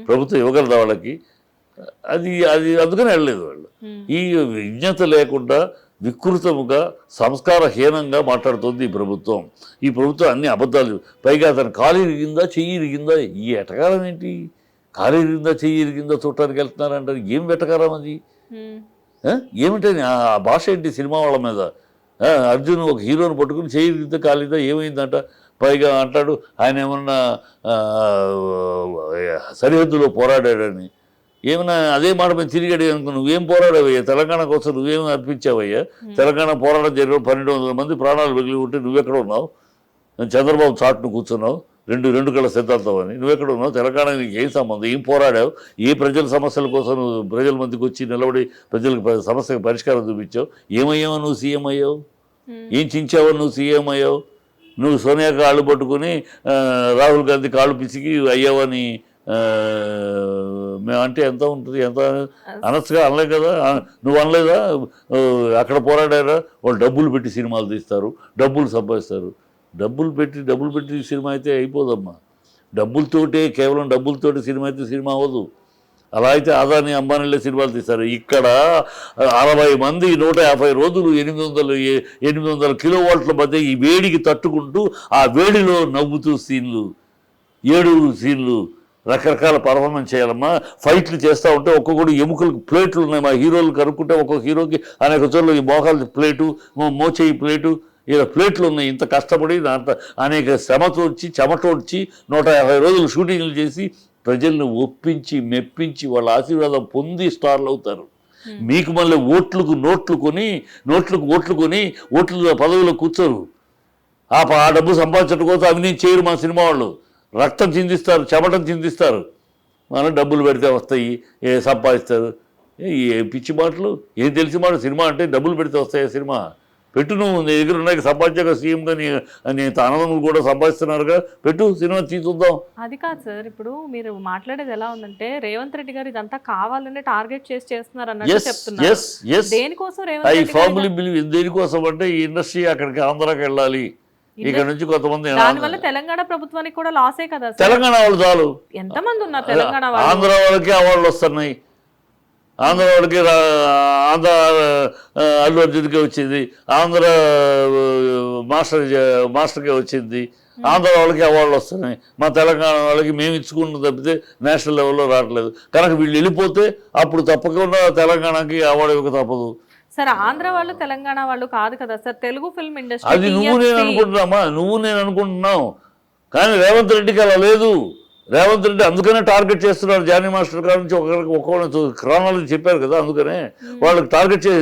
ప్రభుత్వం ఇవ్వగలదా వాళ్ళకి? అది అందుకని వెళ్ళలేదు వాళ్ళు. ఈ విజ్ఞత లేకుండా వికృతముగా సంస్కారహీనంగా మాట్లాడుతుంది ఈ ప్రభుత్వం. అన్ని అబద్ధాలు. పైగా అతను కాలు ఇరిగిందా, చెయ్యి ఇరిగిందా, ఈ ఎటకారం ఏంటి? కాలు ఇరిగిందా, చెయ్యి ఇరిగిందా చూడటానికి వెళ్తున్నారంటారు. ఏం వెటకారం అది? ఏమిటని ఆ భాష ఏంటి సినిమా వాళ్ళ మీద? అర్జున్ ఒక హీరోని పట్టుకుని చేయిద్దా కాలిద్దా ఏమైందంట. పైగా అంటాడు ఆయన ఏమన్నా సరిహద్దులో పోరాడాడని. ఏమన్నా అదే మాట మీద తిరిగాడు అనుకో, నువ్వేం పోరాడావయ్యా? తెలంగాణ కోసం నువ్వేమి అర్పించావయ్యా? తెలంగాణ పోరాటం జరిగిన 1200 మంది ప్రాణాలు వెగిలి ఉంటే నువ్వెక్కడ ఉన్నావు? చంద్రబాబు చాటును కూర్చున్నావు. రెండు కళ్ళ సిద్ధాంతం అని. నువ్వెక్కడ ఉన్నావు? తెలంగాణ నీకు ఏం సంబంధం? ఏం పోరాడావు? ఏ ప్రజల సమస్యల కోసం నువ్వు ప్రజల మధ్యకి వచ్చి నిలబడి ప్రజలకు సమస్యకు పరిష్కారం చూపించావు? ఏమయ్యావు నువ్వు? సీఎం అయ్యావు? ఏం చించావు నువ్వు? సీఎం అయ్యావు? నువ్వు సోనియా కాళ్ళు పట్టుకుని రాహుల్ గాంధీ కాళ్ళు పిసికి అయ్యావని మేము అంటే ఎంత ఉంటుంది? ఎంత అనొచ్చుగా? అనలే కదా. నువ్వు అనలేదా? అక్కడ పోరాడారా? వాళ్ళు డబ్బులు పెట్టి సినిమాలు తీస్తారు, డబ్బులు సంపాదిస్తారు. డబ్బులు పెట్టి సినిమా అయితే అయిపోదమ్మా. కేవలం డబ్బులతోటి సినిమా అయితే సినిమా అవ్వదు. అలా అయితే అదాని అంబానీలే సినిమాలు తీస్తారు. ఇక్కడ 60 మంది 150 రోజులు 800 కిలోవాట్ల మధ్య ఈ వేడికి తట్టుకుంటూ ఆ వేడిలో నవ్వుతూ సీన్లు, ఏడుగురు సీన్లు, రకరకాల పర్ఫార్మెన్స్ చేయాలమ్మా. ఫైట్లు చేస్తూ ఉంటే ఒక్కొక్కటి ఎముకలకు ప్లేట్లు ఉన్నాయి. మా హీరోలు కనుక్కుంటే ఒక్కొక్క హీరోకి అనేక చోట్ల ఈ మోకాలు ప్లేటు, మోచేయి ప్లేటు, ఇలా ప్లేట్లు ఉన్నాయి. ఇంత కష్టపడి అనేక చెమటోడ్చి 150 రోజులు షూటింగ్లు చేసి ప్రజలను ఒప్పించి మెప్పించి వాళ్ళ ఆశీర్వాదం పొంది స్టార్లు అవుతారు. మీకు మళ్ళీ నోట్లు కొని ఓట్ల పదవిలో కూర్చోరు. ఆ డబ్బు సంపాదించడం కోసం అవినీతి చేయరు మా సినిమా వాళ్ళు. రక్తం చిందిస్తారు, చెమటం చిందిస్తారు. మనం డబ్బులు పెడితే వస్తాయి, సంపాదిస్తారు. ఏ పిచ్చి మాటలు, ఏం తెలిసి మాట? సినిమా అంటే డబ్బులు పెడితే వస్తాయి. సినిమా పెట్టు, నువ్వు నీ దగ్గర ఉన్నాయి సంపాదించాక సీఎంగా నీ అన్నదమ్ములు కూడా సంపాదిస్తున్నారుగా, పెట్టు, సినిమా చూద్దాం. అది కాదు సార్, ఇప్పుడు మీరు మాట్లాడేది ఎలా ఉందంటే రేవంత్ రెడ్డి గారు ఇదంతా కావాలనే టార్గెట్ చేస్తున్నారు అన్నట్టు చెప్తున్నారు. దేనికోసం రేవంత్ రెడ్డి? దేనికోసం అంటే ఈ ఇండస్ట్రీ అక్కడికి ఆంధ్రాకి వెళ్ళాలి. ఇక్కడ నుంచి కొంతమంది, దానివల్ల తెలంగాణ ప్రభుత్వానికి కూడా లాసే కదా. తెలంగాణ వాళ్ళు చాలు, ఎంతమంది ఉన్నారు తెలంగాణ వాళ్ళు? ఆంధ్ర వాళ్ళకి అవార్డులు వస్తున్నాయి. ఆంధ్ర వాళ్ళకి ఆంధ్ర అల్లు అర్జున్కే వచ్చింది, ఆంధ్ర మాస్టర్కే వచ్చింది, ఆంధ్ర వాళ్ళకి అవార్డులు వస్తున్నాయి. మా తెలంగాణ వాళ్ళకి మేము ఇచ్చుకుంటూ తప్పితే నేషనల్ లెవెల్లో రావట్లేదు. కనుక వీళ్ళు వెళ్ళిపోతే అప్పుడు తప్పకుండా తెలంగాణకి అవార్డు ఇవ్వక తప్పదు. సార్ ఆంధ్ర వాళ్ళు తెలంగాణ వాళ్ళు కాదు కదా సార్, తెలుగు ఫిల్మ్ ఇండస్ట్రీ. అది నువ్వు నేను అనుకుంటున్నావు, కానీ రేవంత్ రెడ్డికి అలా లేదు. రేవంత్ రెడ్డి అందుకనే టార్గెట్ చేస్తున్నారు. జానీ మాస్టర్ గారి నుంచి ఒక్కొక్క క్రానాలజీ చెప్పారు కదా, అందుకనే వాళ్ళకి టార్గెట్ చేసి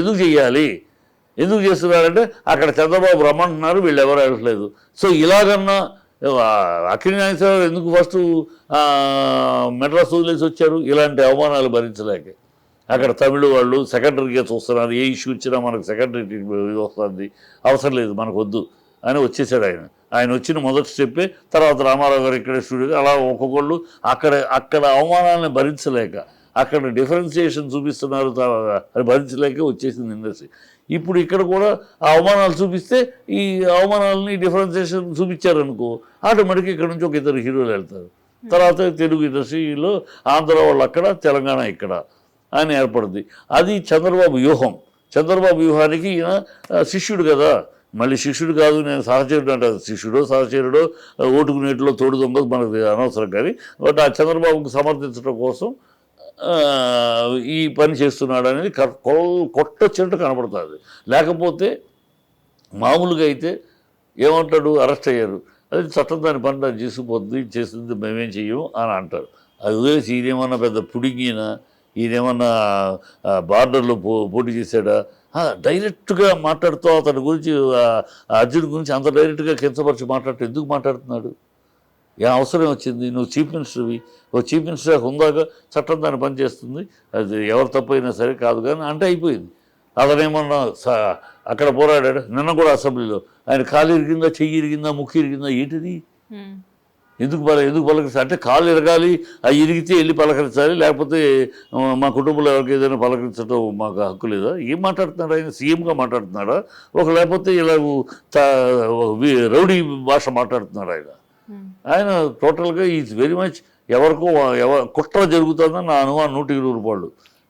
ఎందుకు చేస్తున్నారంటే అక్కడ చంద్రబాబు రమ్మంటున్నారు, వీళ్ళు ఎవరు వెళ్ళట్లేదు. సో ఇలాగన్నా అఖిల నాగేశ్వరరావు ఎందుకు ఫస్ట్ మెడ్రాస్ వదిలేసి వచ్చారు? ఇలాంటి అవమానాలు భరించలేక. అక్కడ తమిళ వాళ్ళు సెకండరీగా చూస్తున్నారు, ఏ ఇష్యూ ఇచ్చినా మనకు సెకండరీ ఇది వస్తుంది, అవసరం లేదు మనకు వద్దు అని వచ్చేసాడు ఆయన వచ్చిన మొదటి స్టెప్పే. తర్వాత రామారావు గారు ఇక్కడ స్టూడియో, అలా ఒక్కొక్కళ్ళు అక్కడ అవమానాలను భరించలేక, అక్కడ డిఫరెన్సియేషన్ చూపిస్తున్నారు, అది భరించలేక వచ్చేసింది ఇండస్ట్రీ. ఇప్పుడు ఇక్కడ కూడా ఆ అవమానాలు చూపిస్తే ఈ అవమానాలని డిఫరెన్సియేషన్ చూపించారనుకో, ఆటోమేటిక్గా ఇక్కడ నుంచి ఒక ఇద్దరు హీరోలు వెళ్తారు. తర్వాత తెలుగు ఇండస్ట్రీలో ఆంధ్ర వాళ్ళు అక్కడ, తెలంగాణ ఇక్కడ అని ఏర్పడుద్ది. అది చంద్రబాబు వ్యూహం. చంద్రబాబు వ్యూహానికి ఈయన శిష్యుడు కదా, మళ్ళీ శిష్యుడు కాదు, నేను సహచరుడు అంటారు. శిష్యుడో సహచరుడో ఓటుకు నీటిలో తోడు దొంగ మనకు అనవసరం. కానీ బట్ ఆ చంద్రబాబుకు సమర్థించడం కోసం ఈ పని చేస్తున్నాడు అనేది కొట్టొచ్చినట్టు కనపడుతుంది. లేకపోతే మామూలుగా అయితే ఏమంటాడు, అరెస్ట్ అయ్యారు, అది చట్టం దాని పని దాన్ని చేసుకుపోతుంది, చేస్తుంది, మేమేం చెయ్యము అని అంటారు. అది వదిలేసి ఈయనేమన్నా పెద్ద పుడింగినా, ఈయనేమన్నా బార్డర్లో పోటీ చేశాడా? డైరెక్ట్గా మాట్లాడుతూ అతని గురించి, అర్జున్ గురించి అంత డైరెక్ట్గా కించపరిచి ఎందుకు మాట్లాడుతున్నాడు? ఏ అవసరం వచ్చింది? నువ్వు చీఫ్ మినిస్టర్వి, చీఫ్ మినిస్టర్ హుందాగా చట్టం దాన్ని పనిచేస్తుంది, అది ఎవరు తప్పైనా సరే కాదు కానీ అంటే అయిపోయింది. అతనేమన్నా అక్కడ పోరాడాడు. నిన్న కూడా అసెంబ్లీలో ఆయన కాలు ఇరిగిందా, చెయ్యి ఇరిగిందా, ముక్కు ఇరిగిందా, ఏంటిది? ఎందుకు పలకరిస్తారు అంటే కాళ్ళు ఇరగాలి, అవి ఇరిగితే వెళ్ళి పలకరించాలి, లేకపోతే మా కుటుంబంలో ఎవరికి ఏదైనా పలకరించడం మాకు హక్కు లేదా? ఏం మాట్లాడుతున్నాడు ఆయన? సీఎంగా మాట్లాడుతున్నాడా? లేకపోతే ఇలా రౌడీ భాష మాట్లాడుతున్నాడు ఆయన టోటల్గా ఈజ్ వెరీ మచ్ కుట్ర జరుగుతుందని నా అనుమానం.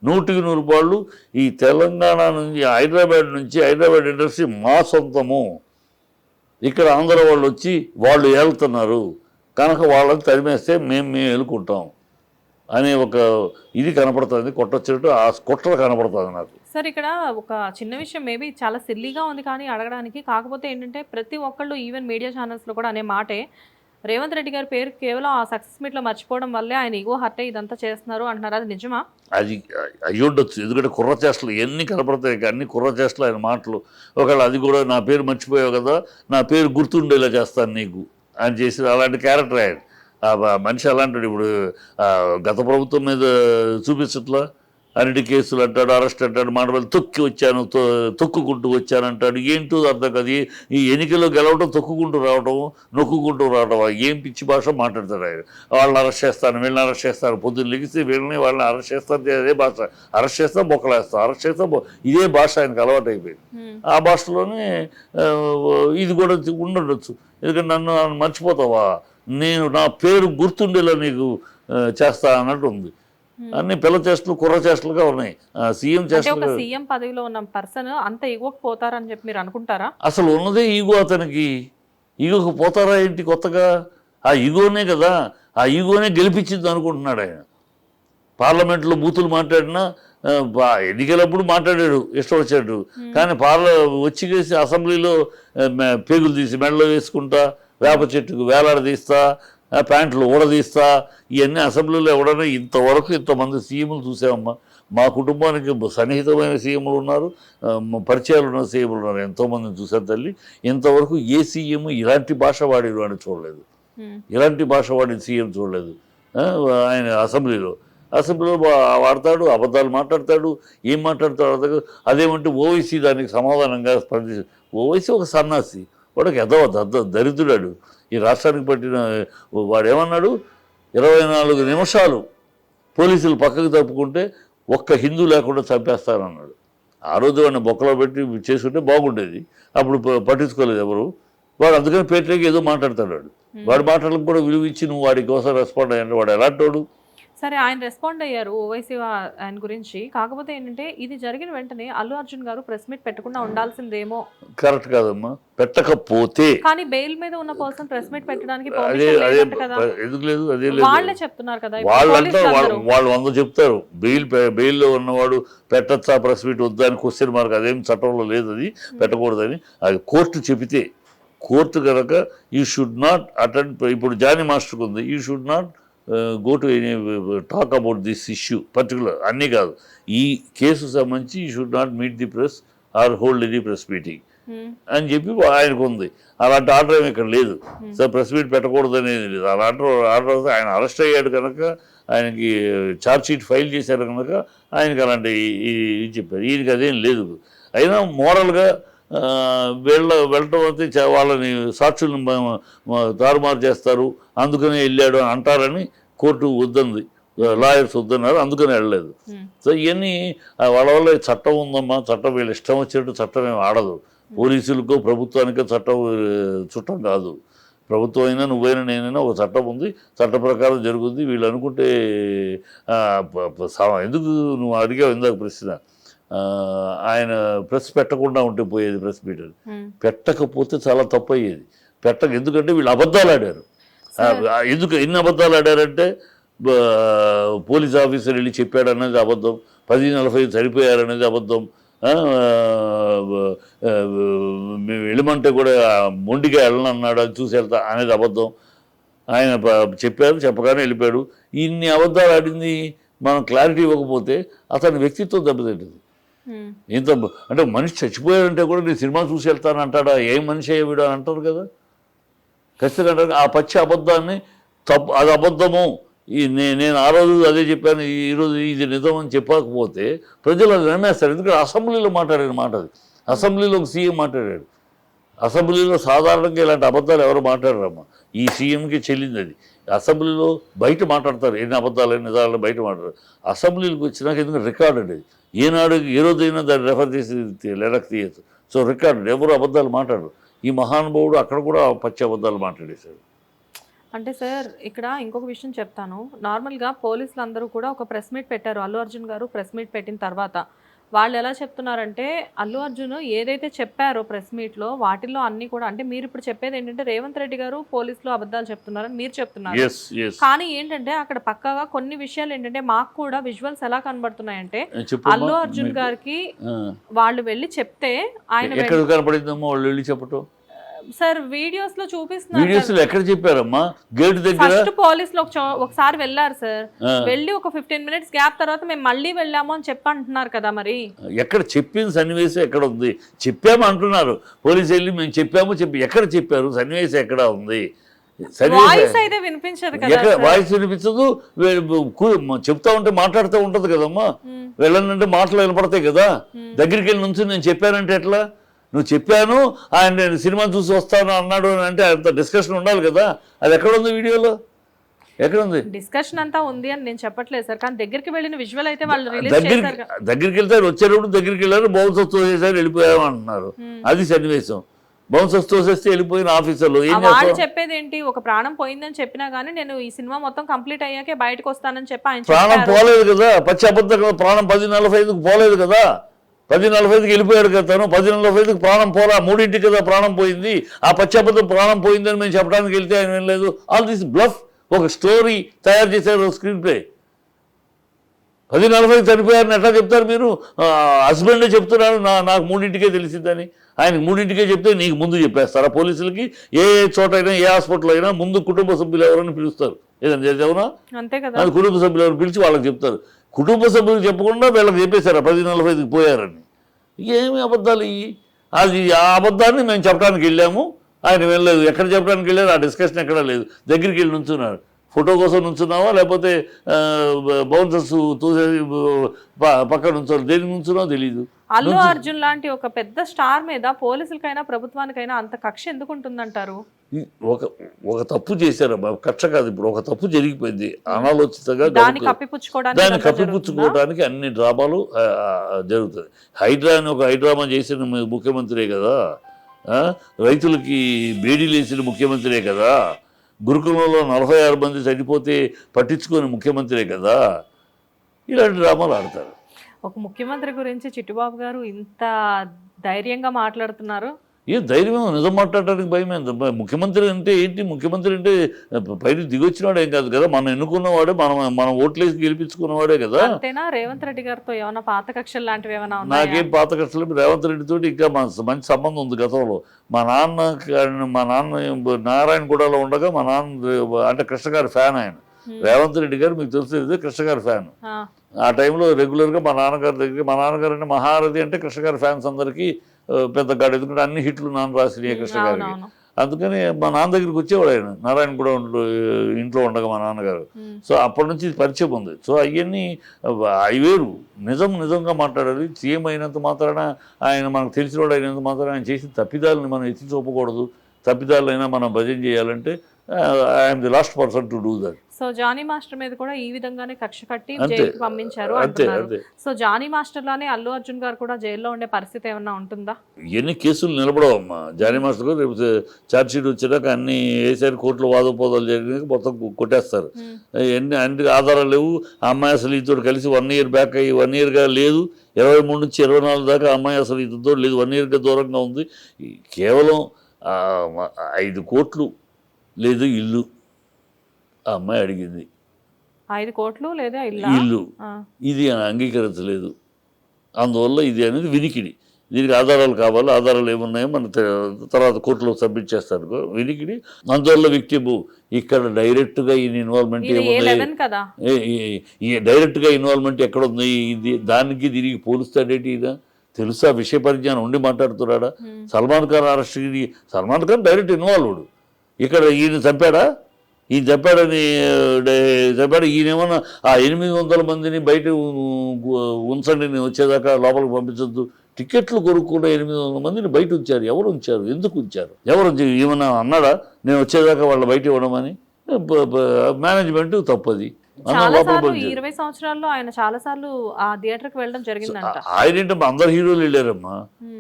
100% రూపాయలు ఈ తెలంగాణ నుంచి హైదరాబాద్ ఇండస్ట్రీ మా సొంతము, ఇక్కడ ఆంధ్ర వాళ్ళు వచ్చి వాళ్ళు ఏలుతున్నారు కనుక వాళ్ళని తరిమేస్తే మేము ఎలుకుంటాం అనే ఒక ఇది కనపడుతుంది. కొట్టొచ్చినట్టు ఆ కుట్ర కనపడుతుంది నాకు. సార్ ఇక్కడ ఒక చిన్న విషయం, మేబీ చాలా సిల్లీగా ఉంది కానీ అడగడానికి, కాకపోతే ఏంటంటే ప్రతి ఒక్కళ్ళు ఈవెన్ మీడియా ఛానల్స్లో కూడా అనే మాటే, రేవంత్ రెడ్డి గారి పేరు కేవలం ఆ సక్సెస్ మీట్లో మర్చిపోవడం వల్లే ఆయన ఈగో హర్ట్ ఇదంతా చేస్తున్నారు అంటున్నారు. అది నిజమా? అది అయ్యుండొచ్చు, ఎందుకంటే కుర్ర చేష్టలు ఎన్ని కనపడతాయి, అన్ని కుర్ర చేష్టలు ఆయన మాటలు. ఒకవేళ అది కూడా నా పేరు మర్చిపోయావు కదా, నా పేరు గుర్తుండేలా చేస్తాను నీకు ఆయన చేసిన అలాంటి క్యారెక్టర్ ఆయన. మనిషి అలాంటి ఇప్పుడు గత ప్రభుత్వం మీద చూపించట్లా, అన్నిటి కేసులు అంటాడు, అరెస్ట్ అంటాడు, మాటలు తొక్కుకుంటూ వచ్చాను అంటాడు. ఏంటో అర్థం కాదు. ఈ ఎన్నికల్లో గెలవడం తొక్కుకుంటూ రావడం, నొక్కుకుంటూ రావడం, ఏం పిచ్చి భాష మాట్లాడతాడు ఆయన. వాళ్ళని అరెస్ట్ చేస్తాను, వీళ్ళని అరెస్ట్ చేస్తాను, పొద్దున్న లెగిస్తే వీళ్ళని వాళ్ళని అరెస్ట్ చేస్తాను, అదే భాష. అరెస్ట్ చేస్తాం, బొక్కలేస్తాం, అరెస్ట్ చేస్తాం, ఇదే భాష ఆయనకు అలవాటు అయిపోయింది. ఆ భాషలోనే ఇది కూడా ఉండొచ్చు. ఎందుకంటే నన్ను మర్చిపోతావా, నేను నా పేరు గుర్తుండేలా నీకు చేస్తా అన్నట్టు ఉంది. అన్ని పిల్ల చేష్టలు, కుర్ర చేష్టలుగా ఉన్నాయి. సీఎం చేష్టలు. సీఎం పదవిలో ఉన్న పర్సన్ అంత ఈగోకి పోతారని చెప్పి మీరు అనుకుంటారా? అసలు ఉన్నదే ఈగో అతనికి. ఈగోకి పోతారా ఏంటి కొత్తగా? ఆ ఈగోనే కదా, ఆ ఈగోనే గెలిపించింది అనుకుంటున్నాడు ఆయన. పార్లమెంట్లో బూతులు మాట్లాడినా ఎన్నికలప్పుడు మాట్లాడాడు ఇష్టం వచ్చాడు. కానీ వచ్చి అసెంబ్లీలో పేగులు తీసి మెడలో వేసుకుంటా, వేప చెట్టుకు వేలాడదీస్తా, ప్యాంట్లు ఊడదీస్తా, ఇవన్నీ అసెంబ్లీలో ఎవడన్నా ఇంతవరకు ఇంతమంది సీఎంలు చూసామమ్మా. మా కుటుంబానికి సన్నిహితమైన సీఎంలు ఉన్నారు, పరిచయాలు ఉన్న సీఎంలు ఉన్నారు, ఎంతోమందిని చూసారు తల్లి. ఇంతవరకు ఏ సీఎం ఇలాంటి భాష వాడిడు అని చూడలేదు, ఇలాంటి భాష వాడిన సీఎం చూడలేదు. ఆయన అసెంబ్లీలో వాడతాడు, అబద్ధాలు మాట్లాడతాడు, ఏం మాట్లాడతాడు అర్థం. అదేమంటే ఓవైసీ దానికి సమాధానంగా స్పందించి, ఓవైసీ ఒక సన్నాసి, వాడికి దరిద్రుడాడు. ఈ రాష్ట్రానికి పట్టిన వాడేమన్నాడు, 24 నిమిషాలు పోలీసులు పక్కకు తప్పుకుంటే ఒక్క హిందూ లేకుండా చంపేస్తారన్నాడు. ఆ రోజు వాడిని బొక్కలో పెట్టి చేసుకుంటే బాగుండేది, అప్పుడు పట్టించుకోలేదు ఎవరు. వాడు అందుకని పేటలోకి ఏదో మాట్లాడతాడు. వాడి మాటలకు కూడా విలువ ఇచ్చి నువ్వు వాడి కోసం రెస్పాండ్ అయ్యాడు. వాడు ఎలాంటోడు? సరే, ఆయన రెస్పాండ్ అయ్యారు ఓవైసీ ఆయన గురించి. కాకపోతే ఏంటంటే ఇది జరిగిన వెంటనే అల్లు అర్జున్ గారు ప్రెస్ మీట్ పెట్టకుండా ఉండాల్సిందేమో. కరెక్ట్ కాదమ్మా, పెట్టకపోతే. కానీ బెయిల్ మీద ఉన్న పర్సన్ ప్రెస్ మీట్ పెట్టడానికి ఎందుకు లేదు? అదే వాళ్ళే చెప్తున్నారు కదా, వాళ్ళు 100 చెప్తారు. బెయిల్లో ఉన్నవాడు పెట్టచ్చా ప్రెస్ మీట్ వద్దా అని క్వశ్చన్ మార్క్. అదేం చట్టంలో లేదు, అది పెట్టకూడదని. అది కోర్టు చెబితే, కోర్టు కనుక యూ షుడ్ నాట్ అటెండ్. ఇప్పుడు జానీ మాస్టర్కి ఉంది, you should not go to any talk about this issue particular, అన్నీ కాదు, ఈ కేసు సంబంధించి you should not meet the press or hold any press meeting అని చెప్పి ఆయనకు ఉంది. అలాంటి ఆర్డర్ ఏమి ఇక్కడ లేదు. సార్ ప్రెస్ మీట్ పెట్టకూడదు అనేది లేదు. అలాంటి ఆర్డర్ ఆయన అరెస్ట్ అయ్యాడు కనుక, ఆయనకి ఛార్జ్ షీట్ ఫైల్ చేశారు కనుక ఆయనకి అలాంటి చెప్పారు. ఈయనకి అదేం లేదు. అయినా మోరల్గా వెళ్ళటం అయితే వాళ్ళని సాక్షులను తారుమారు చేస్తారు, అందుకనే వెళ్ళాడు అని అంటారని కోర్టు వద్దంది, లాయర్స్ వద్దన్నారు, అందుకని వెళ్ళలేదు. సో ఇవన్నీ వాళ్ళ వల్ల చట్టం ఉందమ్మా, చట్టం వీళ్ళు ఇష్టం వచ్చినట్టు చట్టం ఏమి ఆడదు. పోలీసులకో ప్రభుత్వానికో చట్టం చుట్టం కాదు. ప్రభుత్వం అయినా నువ్వైనా నేనైనా ఒక చట్టం ఉంది, చట్ట ప్రకారం జరుగుద్ది. వీళ్ళు అనుకుంటే ఎందుకు నువ్వు అడిగావు ఇందాక ప్రశ్న, ఆయన ప్రెస్ పెట్టకుండా ఉంటే పోయేది ప్రెస్ మీట్. పెట్టకపోతే చాలా తప్పు అయ్యేది. ఎందుకంటే వీళ్ళు అబద్ధాలు ఆడారు. ఎందుకు ఎన్ని అబద్ధాలు ఆడారంటే, పోలీస్ ఆఫీసర్ వెళ్ళి చెప్పాడు అనేది అబద్ధం, 10:45 చనిపోయారనేది అబద్ధం, మేము వెళ్ళమంటే కూడా మొండిగా వెళ్ళనన్నాడు, అది చూసి వెళ్తా అనేది అబద్ధం. ఆయన చెప్పారు, చెప్పగానే వెళ్ళిపోయాడు. ఇన్ని అబద్ధాలు ఆడింది మనం క్లారిటీ ఇవ్వకపోతే అతని వ్యక్తిత్వం దెబ్బతింటుంది. ఇంత అంటే మనిషి చచ్చిపోయాడంటే కూడా నేను సినిమా చూసి వెళ్తాను అంటాడా, ఏం మనిషి అయ్యేవిడా అని అంటారు కదా. ఖచ్చితంగా ఆ పచ్చి అబద్ధాన్ని అది అబద్ధము, నేను ఆ రోజు అదే చెప్పాను, ఈరోజు ఇది నిజం అని చెప్పకపోతే ప్రజలు అది నమ్మేస్తారు. ఎందుకంటే అసెంబ్లీలో మాట్లాడిన మాట అది. అసెంబ్లీలో ఒక సీఎం మాట్లాడాడు. అసెంబ్లీలో సాధారణంగా ఇలాంటి అబద్ధాలు ఎవరు మాట్లాడరమ్మా, ఈ సీఎంకి చెల్లింది అది. అసెంబ్లీలో బయట మాట్లాడతారు, ఎన్ని అబద్ధాలు ఎన్ని నిజాలు బయట మాట్లాడతారు. అసెంబ్లీకి వచ్చినాక ఎందుకంటే రికార్డ్ అది, ఏనాడు ఏ రోజైనా దాన్ని రెఫర్ చేసి లెడక్ తీయచ్చు. సో రికార్డు, ఎవరు అబద్ధాలు మాట్లాడరు. ఈ మహానుభావుడు అక్కడ కూడా పచ్చి అబద్ధాలు మాట్లాడేశాడు. అంటే సార్ ఇక్కడ ఇంకొక విషయం చెప్తాను. నార్మల్గా పోలీసులు అందరూ కూడా ఒక ప్రెస్ మీట్ పెట్టారు. అల్లు అర్జున్ గారు ప్రెస్ మీట్ పెట్టిన తర్వాత వాళ్ళు ఎలా చెప్తున్నారంటే, అల్లు అర్జున్ ఏదైతే చెప్పారో ప్రెస్ మీట్లో వాటిల్లో అన్ని కూడా, అంటే మీరు ఇప్పుడు చెప్పేది ఏంటంటే రేవంత్ రెడ్డి గారు పోలీసులు అబద్ధాలు చెప్తున్నారని మీరు చెప్తున్నారు. కానీ ఏంటంటే అక్కడ పక్కాగా కొన్ని విషయాలు ఏంటంటే మాకు కూడా విజువల్స్ ఎలా కనబడుతున్నాయంటే, అల్లు అర్జున్ గారికి వాళ్ళు వెళ్ళి చెప్తే ఆయన కనపడిందమ్మా వాళ్ళు వెళ్ళి చెప్పటం. సార్ వీడియోస్ లో చూపిస్తున్నారు. వీడియోస్ లో ఎక్కడ చెప్పారమ్మా? గేట్ దగ్గర ఫస్ట్ పోలీసులు ఒకసారి వెళ్ళారు సార్, వెళ్ళి ఒక 15 minutes గ్యాప్ తర్వాత మేము మళ్ళీ వెళ్ళాము అని చెప్పి అంటున్నారు కదా. మరి ఎక్కడ చెప్పిన సన్నివేశం ఎక్కడ ఉంది? చెప్పాము అంటున్నారు పోలీసు వెళ్ళి మేము చెప్పాము ఎక్కడ చెప్పారు? సన్నివేశం ఎక్కడ ఉంది? వాయిస్ అయితే వినిపించదు కదా ఎక్కడ సార్. వాయిస్ వినిపించదు, చెప్తా ఉంటే మాట్లాడుతూ ఉంటది కదమ్మా, వెళ్ళనంటే మాటలు వినపడతాయి కదా. దగ్గరికి వెళ్ళి నుంచి నేను చెప్పానంటే ఎట్లా, నువ్వు చెప్పాను ఆయన నేను సినిమా చూసి వస్తాను అన్నాడు అని అంటే అంత డిస్కషన్ ఉండాలి కదా. అది ఎక్కడ ఉంది వీడియోలో, ఎక్కడ ఉంది? డిస్కషన్ అంతా ఉంది అని నేను చెప్పట్లేదు సార్, కానీ దగ్గరికి వెళ్ళిన విజువల్ అయితే వాళ్ళు రిలీజ్ చేశారు కదా. దగ్గరికి వెళ్తే వచ్చేటప్పుడు దగ్గరికి వెళ్ళారు, బౌన్సర్స్ తోసేసారు వెళ్ళిపోయాము అంటున్నారు. అది సన్నివేశం. బౌన్సర్స్ తోసేస్తే వెళ్ళిపోయిన ఆఫీసర్లు ఏం వాళ్ళు చేస్తారు? చెప్పేది ఏంటి, ఒక ప్రాణం పోయిందని చెప్పినా గానీ నేను ఈ సినిమా మొత్తం కంప్లీట్ అయ్యాకే బయటకు వస్తానని చెప్పి ఆయన ప్రాణం చెప్పారు. పోలేదు కదా, పచ్చి అబద్ధం కదా. ప్రాణం 10:45కి పోలేదు కదా, 10:45కి వెళ్ళిపోయాడు కదా తను. 10:45కి ప్రాణం పోరా, 3ంటికి కదా ప్రాణం పోయింది. ఆ పచ్చి అబద్ధం ప్రాణం పోయిందని మేము చెప్పడానికి వెళ్తే ఆయన వినలేదు. All this bluff. ఒక స్టోరీ తయారు చేశారు, స్క్రీన్ ప్లే. 10:40కి చనిపోయారని ఎట్లా చెప్తారు మీరు? హస్బెండే చెప్తున్నాడు నాకు 3ంటికే తెలిసిందని. ఆయనకు 3ంటికే చెప్తే నీకు ముందు చెప్పేస్తారా? పోలీసులకి ఏ చోట అయినా ఏ హాస్పిటల్ అయినా ముందు కుటుంబ సభ్యులు ఎవరైనా పిలుస్తారు, ఏదైనా అవునా? అంతే కదా. అది కుటుంబ సభ్యులు ఎవరు పిలిచి వాళ్ళకి చెప్తారు. కుటుంబ సభ్యులకు చెప్పకుండా వీళ్ళకి చెప్పేశారా 10:45కి పోయారని? ఏమి అబద్ధాలు ఇవి? అది ఆ అబద్ధాన్ని మేము చెప్పడానికి వెళ్ళాము, ఆయన వెళ్ళలేదు. ఎక్కడ చెప్పడానికి వెళ్ళారు? ఆ డిస్కషన్ ఎక్కడా లేదు. దగ్గరికి వెళ్ళి నుంచున్నారు. ఫోటో కోసం నుంచున్నావా లేకపోతే బౌన్సర్స్ తోసేసి పక్కన నుంచారు? దేనికి నుంచున్నావో తెలీదు. అల్లు అర్జున్ లాంటి ఒక పెద్ద స్టార్ మీద పోలీసులకైనా ప్రభుత్వానికైనా అంత కక్ష ఎందుకు ఉంటుందంటారు? ఒక తప్పు చేశారమ్మా, కక్ష కాదు. ఇప్పుడు ఒక తప్పు జరిగిపోయింది అనాలోచితంగా, దాన్ని దాన్ని కప్పిపుచ్చుకోవడానికి అన్ని డ్రామాలు జరుగుతుంది. హైడ్రా అని ఒక హైడ్రామా చేసిన ముఖ్యమంత్రే కదా, రైతులకి బేడీలు వేసిన ముఖ్యమంత్రే కదా, గురుకులంలో 46 మంది చనిపోతే పట్టించుకొని ముఖ్యమంత్రే కదా. ఇలాంటి డ్రామాలు ఆడతారు. ఒక ముఖ్యమంత్రి గురించి చిట్టిబాబు గారు ఇంత ధైర్యంగా మాట్లాడుతున్నారు. ఏ ధైర్యం, నిజం మాట్లాడటానికి భయం ఏంది? ముఖ్యమంత్రి అంటే ఏంటి? ముఖ్యమంత్రి అంటే పైన దిగొచ్చినాడు ఏం కాదు కదా, మనం ఎన్నుకున్నవాడే, మనం ఓట్లేసి గెలిపించుకున్నవాడే కదా. అంతేనా? రేవంత్ రెడ్డి గారితో ఏమైనా పాత కక్షలు లాంటివి ఏమైనా ఉన్నాయా? నాకేం పాత కష్టాలు. రేవంత్ రెడ్డితో ఇంకా మంచి సంబంధం ఉంది గతంలో. మా నాన్న నారాయణగూడలో ఉండగా మా నాన్న అంటే కృష్ణ గారి ఫ్యాన్ ఆయన. రేవంత్ రెడ్డి గారు మీకు తెలిసేది కృష్ణ గారి ఫ్యాన్. ఆ టైంలో రెగ్యులర్గా మా నాన్నగారి దగ్గరికి, మా నాన్నగారు అంటే మహారథి అంటే కృష్ణ గారి ఫ్యాన్స్ అందరికీ పెద్ద గాడు, ఎందుకంటే అన్ని హిట్లు నాన్న రాసినాయి కృష్ణ గారికి. అందుకని మా నాన్న దగ్గరికి వచ్చేవాడు ఆయన, నారాయణ కూడా ఇంట్లో ఉండగా మా నాన్నగారు. సో అప్పటి నుంచి పరిచయం ఉంది. సో అవన్నీ అవి వేరు. నిజంగా మాట్లాడాలి. సీఎం అయినంత మాత్రాన, ఆయన మనకు తెలిసినవాడు అయినంత మాత్రాన ఆయన చేసిన తప్పిదాలని మనం ఎత్తి చూపకూడదు. తప్పిదాలైనా మనం భజన చేయాలంటే I'm the last person to do that. So Jani master మీద కూడా ఈ విధంగానే కక్ష కట్టి జైలుకి పంపించారు అంటున్నారు. సో జానీ మాస్టర్ లానే అల్లు అర్జున్ గారు కూడా జైల్లో ఉండే పరిస్థితి ఏమన్నా ఉంటుందా? ఎన్ని కేసులు నిలబడవమ్మా. జానీ మాస్టర్ గారు రేపు ఛార్జ్ షీట్ వచ్చాక అన్ని వేసారి కోర్టులో వాదోపోదాలు జరిగినాక మొత్తం కొట్టేస్తారు. అన్ని ఆధారాలు లేవు. ఆ అమ్మాయి అసలు ఇతడు కలిసి 1 year బ్యాక్ అయ్యి 1 yearగా లేదు, 23 నుంచి 24 దాకా అమ్మాయి అసలు ఇతడితో లేదు, 1 yearగా దూరంగా ఉంది. కేవలం 5 కోట్లు లేదు ఇల్లు ఆ అమ్మాయి అడిగింది. 5 కోట్లు లేదా ఇల్లు, ఇది అంగీకరించలేదు. అందువల్ల ఇది అనేది వినికిడి. దీనికి ఆధారాలు కావాలి. ఆధారాలు ఏమున్నాయో మన తర్వాత కోర్టులో సబ్మిట్ చేస్తారు. వినికిడి. అందువల్ల విక్టిమ్ ఇక్కడ డైరెక్ట్గా ఈయన ఇన్వాల్వ్మెంట్ ఏముంది, డైరెక్ట్గా ఇన్వాల్వ్మెంట్ ఎక్కడ ఉంది, ఇది దానికి దీనికి పోలుస్తాడేంటి? ఇదా తెలుసా? విషయ పరిజ్ఞానం ఉండి మాట్లాడుతున్నాడా? Salman Khan arrest, Salman Khan direct involved. ఇక్కడ ఈయన చంపాడా? ఈయన చెప్పాడు. ఈయనేమన్నా ఆ 800 మందిని బయట ఉంచండి, నేను వచ్చేదాకా లోపలికి పంపించొద్దు. టికెట్లు కొనుక్కున్న 800 మందిని బయట ఉంచారు. ఎవరు ఉంచారు? ఎందుకు ఉంచారు? ఎవరు ఏమన్నా అన్నాడా నేను వచ్చేదాకా వాళ్ళ బయట ఇవ్వడమని? మేనేజ్మెంట్ తప్పది. 20 సంవత్సరాల్లో ఆయన చాలా సార్లు ఆ థియేటర్కి వెళ్ళడం జరిగిందంట. ఆయన ఏంటమ్మా, అందరు హీరోలు వెళ్ళారమ్మా.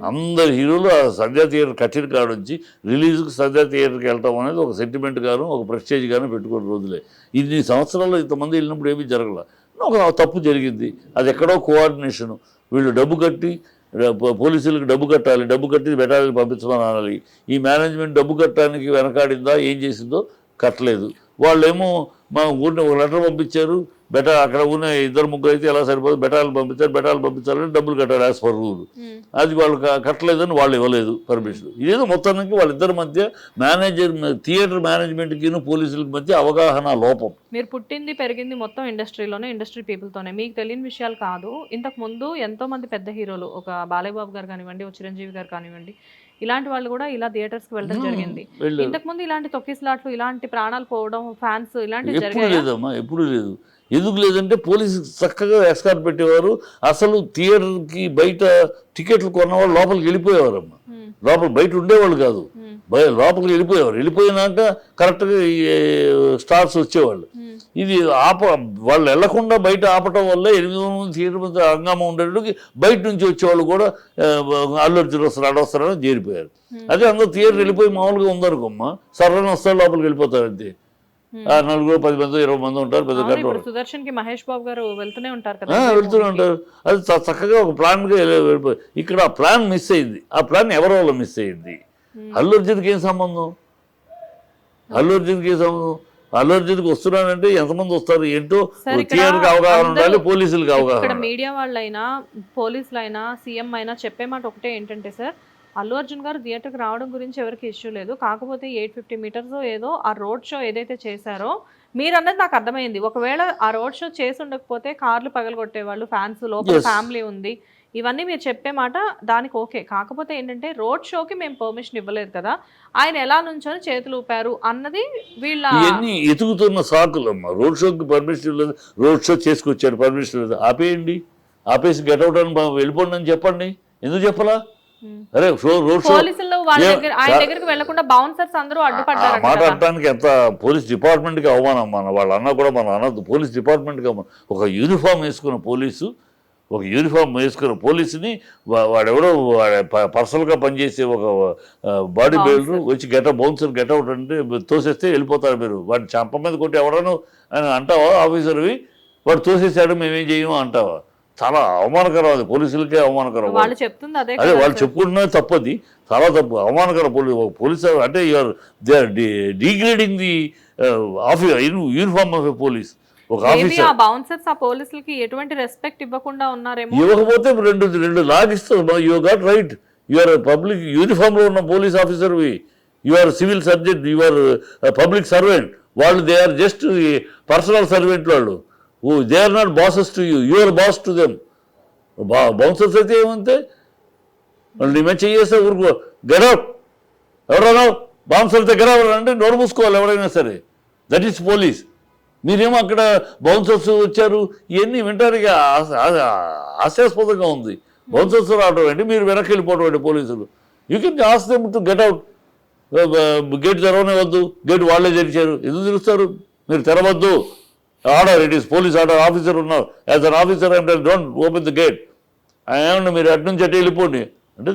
అందరు హీరోలు ఆ సంధ్యా థియేటర్ కట్టిన కాడ నుంచి రిలీజ్కి సంధ్యా థియేటర్కి వెళ్ళటం అనేది ఒక సెంటిమెంట్ గాను ఒక ప్రెస్టేజ్ గాను పెట్టుకున్న రోజులే. ఇన్ని సంవత్సరాల్లో ఇంతమంది వెళ్ళినప్పుడు ఏమీ జరగల. ఒక తప్పు జరిగింది. అది ఎక్కడో కోఆర్డినేషను. వీళ్ళు డబ్బు కట్టి, పోలీసులకు డబ్బు కట్టాలి, డబ్బు కట్టి బెటాలియన్ పంపించమని అనాలి. ఈ మేనేజ్మెంట్ డబ్బు కట్టడానికి వెనకాడిందా, ఏం చేసిందో? కట్టలేదు. వాళ్ళేమో మా ఊరిని ఒక లెటర్ పంపించారు, అక్కడ ఉన్న 2-3 అయితే ఎలా సరిపోదు, బెటాలియన్ పంపించాలని డబ్బులు కట్టాలి యాజ్ పర్ రూల్. అది వాళ్ళు కట్టలేదని వాళ్ళు ఇవ్వలేదు పర్మిషన్. ఇదేదో మొత్తానికి వాళ్ళిద్దరి మధ్య థియేటర్ మేనేజ్మెంట్కి పోలీసులకి మధ్య అవగాహన లోపం. మీరు పుట్టింది పెరిగింది మొత్తం ఇండస్ట్రీలోనే, ఇండస్ట్రీ పీపుల్తోనే, మీకు తెలియని విషయాలు కాదు. ఇంతకు ముందు ఎంతో మంది పెద్ద హీరోలు, ఒక బాలయ్య బాబు గారు కానివ్వండి, ఒక చిరంజీవి గారు కానివ్వండి, ఇలాంటి వాళ్ళు కూడా ఇలా థియేటర్స్కి వెళ్ళడం జరిగింది. వెళ్ళారు. ఇంతకుముందు ఇలాంటి తొక్కిసలాట్లు, ఇలాంటి ప్రాణాలు పోవడం, ఫ్యాన్స్ ఇలాంటివి ఎప్పుడు జరిగాయా? లేదమ్మా, ఎప్పుడు లేదు. ఎందుకు లేదంటే పోలీసు చక్కగా ఎస్కార్ట్ పెట్టేవారు. అసలు థియేటర్కి బయట టికెట్లు కొన్నవాళ్ళు లోపలికి వెళ్ళిపోయేవారమ్మా. లోపల బయట ఉండేవాళ్ళు కాదు, లోపలికి వెళ్ళిపోయేవారు. వెళ్ళిపోయినాక కరెక్ట్గా ఈ స్టార్స్ వచ్చేవాళ్ళు. ఇది వాళ్ళు వెళ్లకుండా బయట ఆపటం వల్ల 800 మంది థియేటర్ మీద హంగామా ఉండేటికి బయట నుంచి వచ్చేవాళ్ళు కూడా అల్లు అర్జున్ వస్తారని చేరిపోయారు. అదే అందరూ థియేటర్ వెళ్ళిపోయి మామూలుగా ఉందనుకోమ్మా, సర్రని వస్తారు, లోపలికి వెళ్ళిపోతారు అంతే. 4 10 మంది 20 మంది ఉంటారు, పెద్ద గంట సుదర్శన్ కి మహేష్ బాబు గారు వెళ్తూనే ఉంటారు కదా, వెళ్తూనే ఉంటారు. అది చక్కగా ఒక ప్లాన్గా వెళ్ళిపోయి. ఇక్కడ ఆ ప్లాన్ మిస్ అయింది. ఆ ప్లాన్ ఎవరి వల్ల మిస్ అయింది? అల్లు అర్జున్కి ఏం సంబంధం? అల్లు అర్జున్కి ఏం సంబంధం? అల్లు అర్జున్కి వస్తున్నానంటే ఎంతమంది వస్తారు ఏంటో థియేటర్కి అవగాహన ఉండాలి, పోలీసులకు అవగాహన. ఇక్కడ మీడియా వాళ్ళైనా పోలీసులైనా సీఎం అయినా చెప్పే మాట ఒకటే ఏంటంటే సార్, అల్లు అర్జున్ గారు థియేటర్కి రావడం గురించి ఎవరికి ఇష్యూ లేదు, కాకపోతే 850 మీటర్స్ ఏదో ఆ రోడ్ షో ఏదైతే చేశారో మీరు అన్నది నాకు అర్థమైంది. ఒకవేళ ఆ రోడ్ షో చేసి ఉండకపోతే కార్లు పగలగొట్టేవాళ్ళు, ఫ్యాన్స్, లోపల ఫ్యామిలీ ఉంది, ఇవన్నీ మీరు చెప్పే మాట దానికి ఓకే. కాకపోతే ఏంటంటే రోడ్ షోకి మేము పర్మిషన్ ఇవ్వలేదు కదా, ఆయన ఎలా నుంచొని చేతులు ఊపారు అన్నది వీళ్ళ ఇవన్నీ ఎతుకుతున్న సాకులమ్మా. రోడ్ షోకి పర్మిషన్ లేదు, రోడ్ షో చేసుకొచ్చారు, పర్మిషన్ లేదు, ఆపేయండి, ఆపేసి గెట్అవుట్ అని వెళ్ళిపోండి అని చెప్పండి. ఎందుకు చెప్పలా? అరే రోడ్ షో పోలీసులు వాళ్ళ దగ్గర ఆయన దగ్గరికి వెళ్లకుండా బౌన్సర్స్ అందరూ అడ్డుపడ్డారు. మాట్లాడటానికి ఎంత పోలీస్ డిపార్ట్మెంట్కి అవమానం మన వాళ్ళు అన్నా కూడా మనం అనద్దు. పోలీస్ డిపార్ట్మెంట్కి అవమానం. ఒక యూనిఫామ్ వేసుకున్న పోలీసు, ఒక యూనిఫామ్ వేసుకున్న పోలీసుని వాడెవడో పర్సనల్గా పనిచేసే ఒక బాడీ బిల్డర్ వచ్చి బౌన్సర్ గెట్అవుట్ అంటే తోసేస్తే వెళ్ళిపోతారు మీరు. వాడిని చంప మీద కొట్టి ఎవడనో అని అంటావా? ఆఫీసర్వి వాడు తోసేసాడు మేమేం చేయము అంటావా? చాలా అవమానకరం. అది పోలీసులకే అవమానకరం. వాళ్ళు చెప్తుంది అదే, వాళ్ళు చెప్పుకుంటున్నది తప్పది, చాలా తప్పు, అవమానకరం. పోలీసు అంటే they are degrading the uniform of a police. ఒక ఆఫీసర్ బౌన్సర్స్ ఆ పోలీసులకి ఎటువంటి రెస్పెక్ట్ ఇవ్వకుండా ఉన్నారేమో. ఇవ్వకపోతే రెండు లాగిస్తారు. You got right, you are public uniform లో ఉన్న police officer, you are civil sergeant, you are public servant. వాళ్ళు they are just personal servant. వాళ్ళు they are not bosses to you, you are boss to them. Bouncers అయితే ఏమంతే, వాళ్ళు నీ మంచి చేస్తే ఊరుకో, గెటౌట్, ఎవరన్నా బౌన్సర్ అయితే గెటౌట్ అంటే నోరు మూసుకోవాలి ఎవరైనా సరే. That is police. మీరేమో అక్కడ బౌన్సర్స్ వచ్చారు ఇవన్నీ వింటానికి హాస్యాస్పదంగా ఉంది. బౌన్సర్స్ రావడం అంటే మీరు వెనక్కి వెళ్ళిపోవడం అంటే పోలీసులు. You can ask them to get out. Gate తెరవనే వద్దు, గేట్ వాళ్ళే తెరిచారు, ఎందుకు తెరుస్తారు? మీరు తెరవద్దు, order, it is police order, officer ఉన్నారు, యాజ్ అన్ ఆఫీసర్ అంటే డోంట్ ఓపెన్ ద గేట్. ఏమన్నా మీరు అటు నుంచి అటు వెళ్ళిపోండి అంటే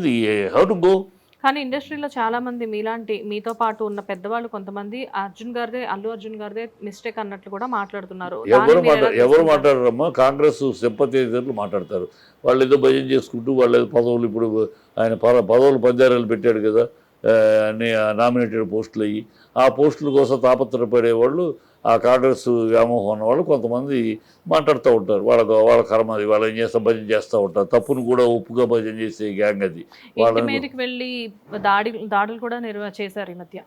హౌ టు గో? కానీ ఇండస్ట్రీలో చాలా మంది మీలాంటి మీతో పాటు ఉన్న పెద్దవాళ్ళు కొంతమంది అల్లు అర్జున్ గారిదే మిస్టేక్ అన్నట్లు కూడా మాట్లాడుతున్నారు. ఎవరు మాట్లాడరమ్మా? కాంగ్రెస్ సింపథైజర్లు మాట్లాడతారు. వాళ్ళు ఏదో భజన చేసుకుంటూ వాళ్ళు ఏదో పదవులు, ఇప్పుడు ఆయన పదవులు పంజారాలు పెట్టాడు కదా, అన్ని నామినేటెడ్ పోస్టులు అయ్యి, ఆ పోస్టుల కోసం తాపత్రపడేవాళ్ళు, ఆ కాంగ్రెస్ వ్యామోహం ఉన్నవాళ్ళు కొంతమంది మాట్లాడుతూ ఉంటారు. వాళ్ళ కర్మ అది, వాళ్ళు ఏం చేస్తా భజన చేస్తూ ఉంటారు. తప్పును కూడా ఒప్పుగా భజన చేసే గ్యాంగ్ అది. వాళ్ళ మీదకి వెళ్ళి దాడులు కూడా చేశారు ఈ మధ్య.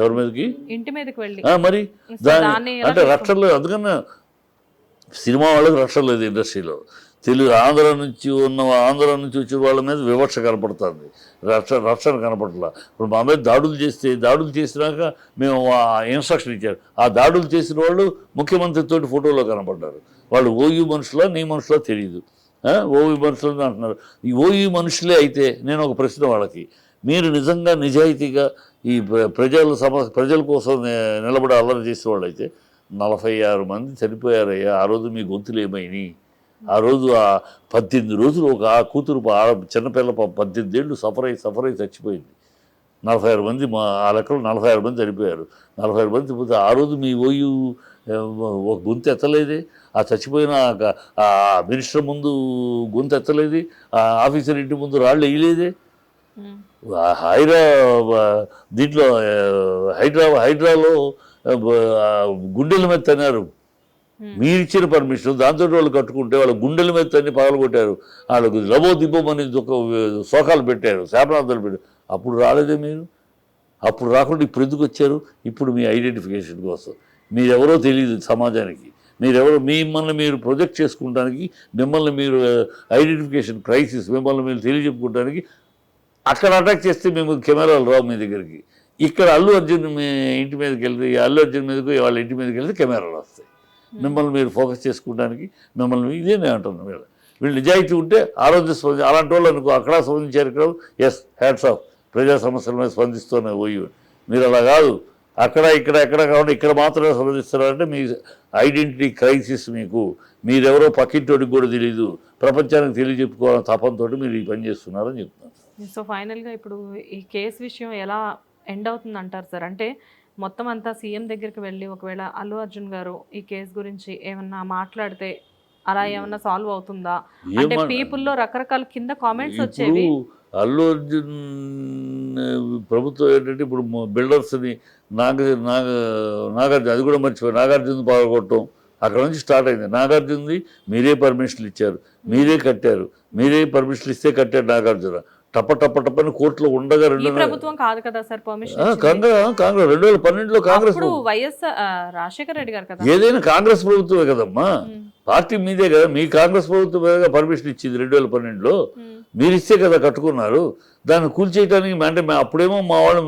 ఎవరి మీదకి? ఇంటి మీదకి వెళ్ళి. మరి అంటే రక్షణ లేదు. అందుకన్నా సినిమా వాళ్ళకి రక్షణ లేదు ఇండస్ట్రీలో. ఆంధ్ర నుంచి వచ్చిన వాళ్ళ మీద వివక్ష కనపడుతుంది, రక్షణ కనపడట్లా. ఇప్పుడు మా మీద దాడులు చేసినాక మేము ఇన్స్ట్రక్షన్ ఇచ్చారు. ఆ దాడులు చేసిన వాళ్ళు ముఖ్యమంత్రితోటి ఫోటోలో కనపడ్డారు. వాళ్ళు ఓయూ మనుషులా నీ మనుషులా తెలియదు. ఓయూ మనుషులని అంటున్నారు. ఈ ఓయూ మనుషులే అయితే నేను ఒక ప్రశ్న వాళ్ళకి, మీరు నిజంగా నిజాయితీగా ఈ ప్రజల కోసం నిలబడి అల్లరి చేసిన వాళ్ళు అయితే 46 మంది చనిపోయారయ్యా. ఆ రోజు మీ గొంతులు ఏమైనాయి? ఆ రోజు ఆ 18 రోజులు ఒక ఆ కూతురు చిన్నపిల్ల 18 ఏళ్ళు సఫర్ అయి చచ్చిపోయింది. 46 మంది ఆ లెక్కలో 46 మంది చనిపోయారు. 46 మంది చనిపోతే ఆ రోజు మీ ఓయూ ఒక గొంతు ఎత్తలేదే. ఆ చచ్చిపోయిన ఆ మినిస్టర్ ముందు గొంతు ఎత్తలేదే. ఆ ఆఫీసర్ ఇంటి ముందు రాళ్ళు వేయలేదే. దీంట్లో హైడ్రాలో గుండెల మీద తన్నారు. మీరిచ్చిన పర్మిషన్ దాంతో వాళ్ళు కట్టుకుంటే వాళ్ళ గుండెల మీద తన్ని పగలగొట్టారు. వాళ్ళకు లబో దిబ్బమని శోకాలు పెట్టారు, శాపనార్థాలు పెట్టారు. అప్పుడు రాలేదే మీరు. అప్పుడు రాకుండా ఇప్పుడు ఎందుకు వచ్చారు? ఇప్పుడు మీ ఐడెంటిఫికేషన్ కోసం. మీరెవరో తెలియదు సమాజానికి. మిమ్మల్ని మీరు ప్రొజెక్ట్ చేసుకుంటానికి, మిమ్మల్ని మీరు ఐడెంటిఫికేషన్ క్రైసిస్, మిమ్మల్ని మీరు తెలియజెప్పుకోవడానికి అక్కడ అటాక్ చేస్తే మేము కెమెరాలు రావు మీ దగ్గరికి. ఇక్కడ అల్లు అర్జున్ మీ ఇంటి మీదకి వెళ్తే, అల్లు అర్జున్ మీదకి వాళ్ళ ఇంటి మీదకి వెళ్తే కెమెరాలు వస్తాయి. మిమ్మల్ని మీరు ఫోకస్ చేసుకోవడానికి మిమ్మల్ని ఇదే నేను అంటున్నాను. వీళ్ళు నిజాయితీ ఉంటే ఆరోగ్య స్పందించి అలాంటి వాళ్ళు అనుకో అక్కడ స్పందించారు ఇక్కడ ఎస్ హ్యాట్స్ ఆఫ్ ప్రజా సమస్యల మీద స్పందిస్తూనే పోయి. మీరు అలా కాదు, అక్కడ ఇక్కడ ఎక్కడ కాకుండా ఇక్కడ మాత్రమే స్పందిస్తున్నారంటే మీ ఐడెంటిటీ క్రైసిస్. మీరెవరో పక్కింటోడికి కూడా తెలియదు, ప్రపంచానికి తెలియజెప్పుకోవాలని తపంతో మీరు ఈ పని చేస్తున్నారని చెప్తున్నారు. సో ఫైనల్గా ఇప్పుడు ఈ కేసు విషయం ఎలా ఎండ్ అవుతుంది అంటారు సార్? అంటే మొత్తం అంతా సీఎం దగ్గరికి వెళ్ళి ఒకవేళ అల్లు అర్జున్ గారు ఈ కేసు గురించి ఏమన్నా మాట్లాడితే అలా ఏమన్నా సాల్వ్ అవుతుందా? అంటే పీపుల్లో రకరకాల కింద కామెంట్స్ వచ్చేవి. అల్లు అర్జున్ ప్రభుత్వం ఏంటంటే ఇప్పుడు బిల్డర్స్ని నాగార్జున అది కూడా మర్చిపోయి నాగార్జున పాల్గొట్టడం అక్కడ నుంచి స్టార్ట్ అయింది. నాగార్జునది మీరే పర్మిషన్లు ఇచ్చారు, మీరే కట్టారు, మీరే పర్మిషన్లు ఇస్తే కట్టారు నాగార్జున. టప్పని కోర్టులో ఉండగా ప్రభుత్వం కాదు కదా సార్ పర్మిషన్. కాంగ్రెస్ 2012లో కాంగ్రెస్ వైఎస్ఆర్ రాజశేఖర రెడ్డి గారు కదా, ఏదైనా కాంగ్రెస్ ప్రభుత్వమే కదమ్మా, పార్టీ మీదే కదా. మీ కాంగ్రెస్ ప్రభుత్వం పర్మిషన్ ఇచ్చింది 2012లో, మీరు ఇస్తే కదా కట్టుకున్నారు. దాన్ని కూల్చేయటానికి అంటే అప్పుడేమో మా వాళ్ళు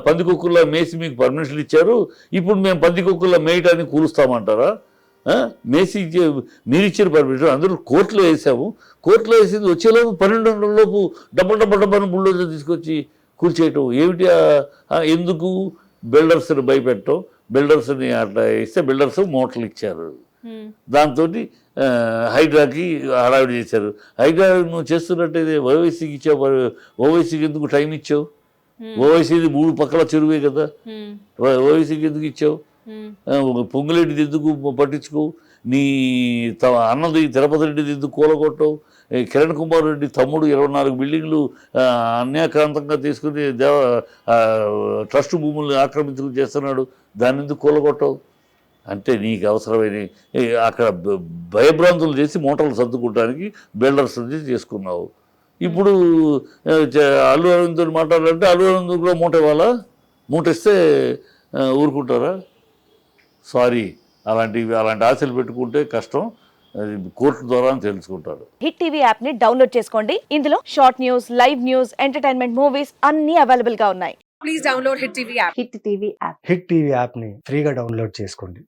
పందికొక్కుల్లో మేసి మీకు పర్మిషన్లు ఇచ్చారు, ఇప్పుడు మేము పందికొక్కుల్లో మేయటానికి కూలుస్తామంటారా? మేసి మీరు ఇచ్చిన పర్మిషన్ అందరూ కోర్టులో వేసాము. కోర్టులో వేసింది వచ్చేలోపు 12 లోపు డబ్బని బుల్డోజర్ తీసుకొచ్చి కూల్చేయటం ఏమిటి? ఎందుకు? బిల్డర్స్ని భయపెట్టడం, బిల్డర్స్ని అట్లా ఇస్తే బిల్డర్స్ మోటార్లు ఇచ్చారు. దాంతో హైడ్రాకి హడావిడి చేశారు. హైడ్రా నువ్వు చేస్తున్నట్టయితే ఓవైసీకి ఇచ్చావు, ఓవైసీకి ఎందుకు టైం ఇచ్చావు? ఓవైసీది 3 పక్కల చెరువే కదా, ఓవైసీకి ఎందుకు ఇచ్చావు? పొంగులేటిది ఎందుకు పట్టించుకోవు? నీ అన్నది తిరుపతి రెడ్డిది ఎందుకు కూలగొట్టవు? కిరణ్ కుమార్ రెడ్డి తమ్ముడు 24 బిల్డింగ్లు అన్యాక్రాంతంగా తీసుకుని ట్రస్ట్ భూముల్ని ఆక్రమించుకుని చేస్తున్నాడు, దాన్ని ఎందుకు కూలగొట్టవు? అంటే నీకు అవసరమైన అక్కడ భయభ్రాంతులు చేసి మోటార్లు సర్దుకోవడానికి బిల్డర్స్ నుంచి చేసుకున్నావు. ఇప్పుడు అల్లు అరవింద్తో మాట్లాడాలంటే అల్లు అరవింద్ కూడా మూట ఇవ్వాలా? మూట ఇస్తే ఊరుకుంటారా? సారీ, అలాంటి ఆశలు పెట్టుకుంటే కష్టం. కోర్టు ద్వారా తెలుసుకుంటారు. హిట్ టీవీ యాప్ ని డౌన్లోడ్ చేసుకోండి. ఇందులో short news, live news, entertainment movies అన్ని అవైలబుల్ గా ఉన్నాయి. Please download hit TV app. Hit TV app ని ఫ్రీగా డౌన్లోడ్ చేసుకోండి.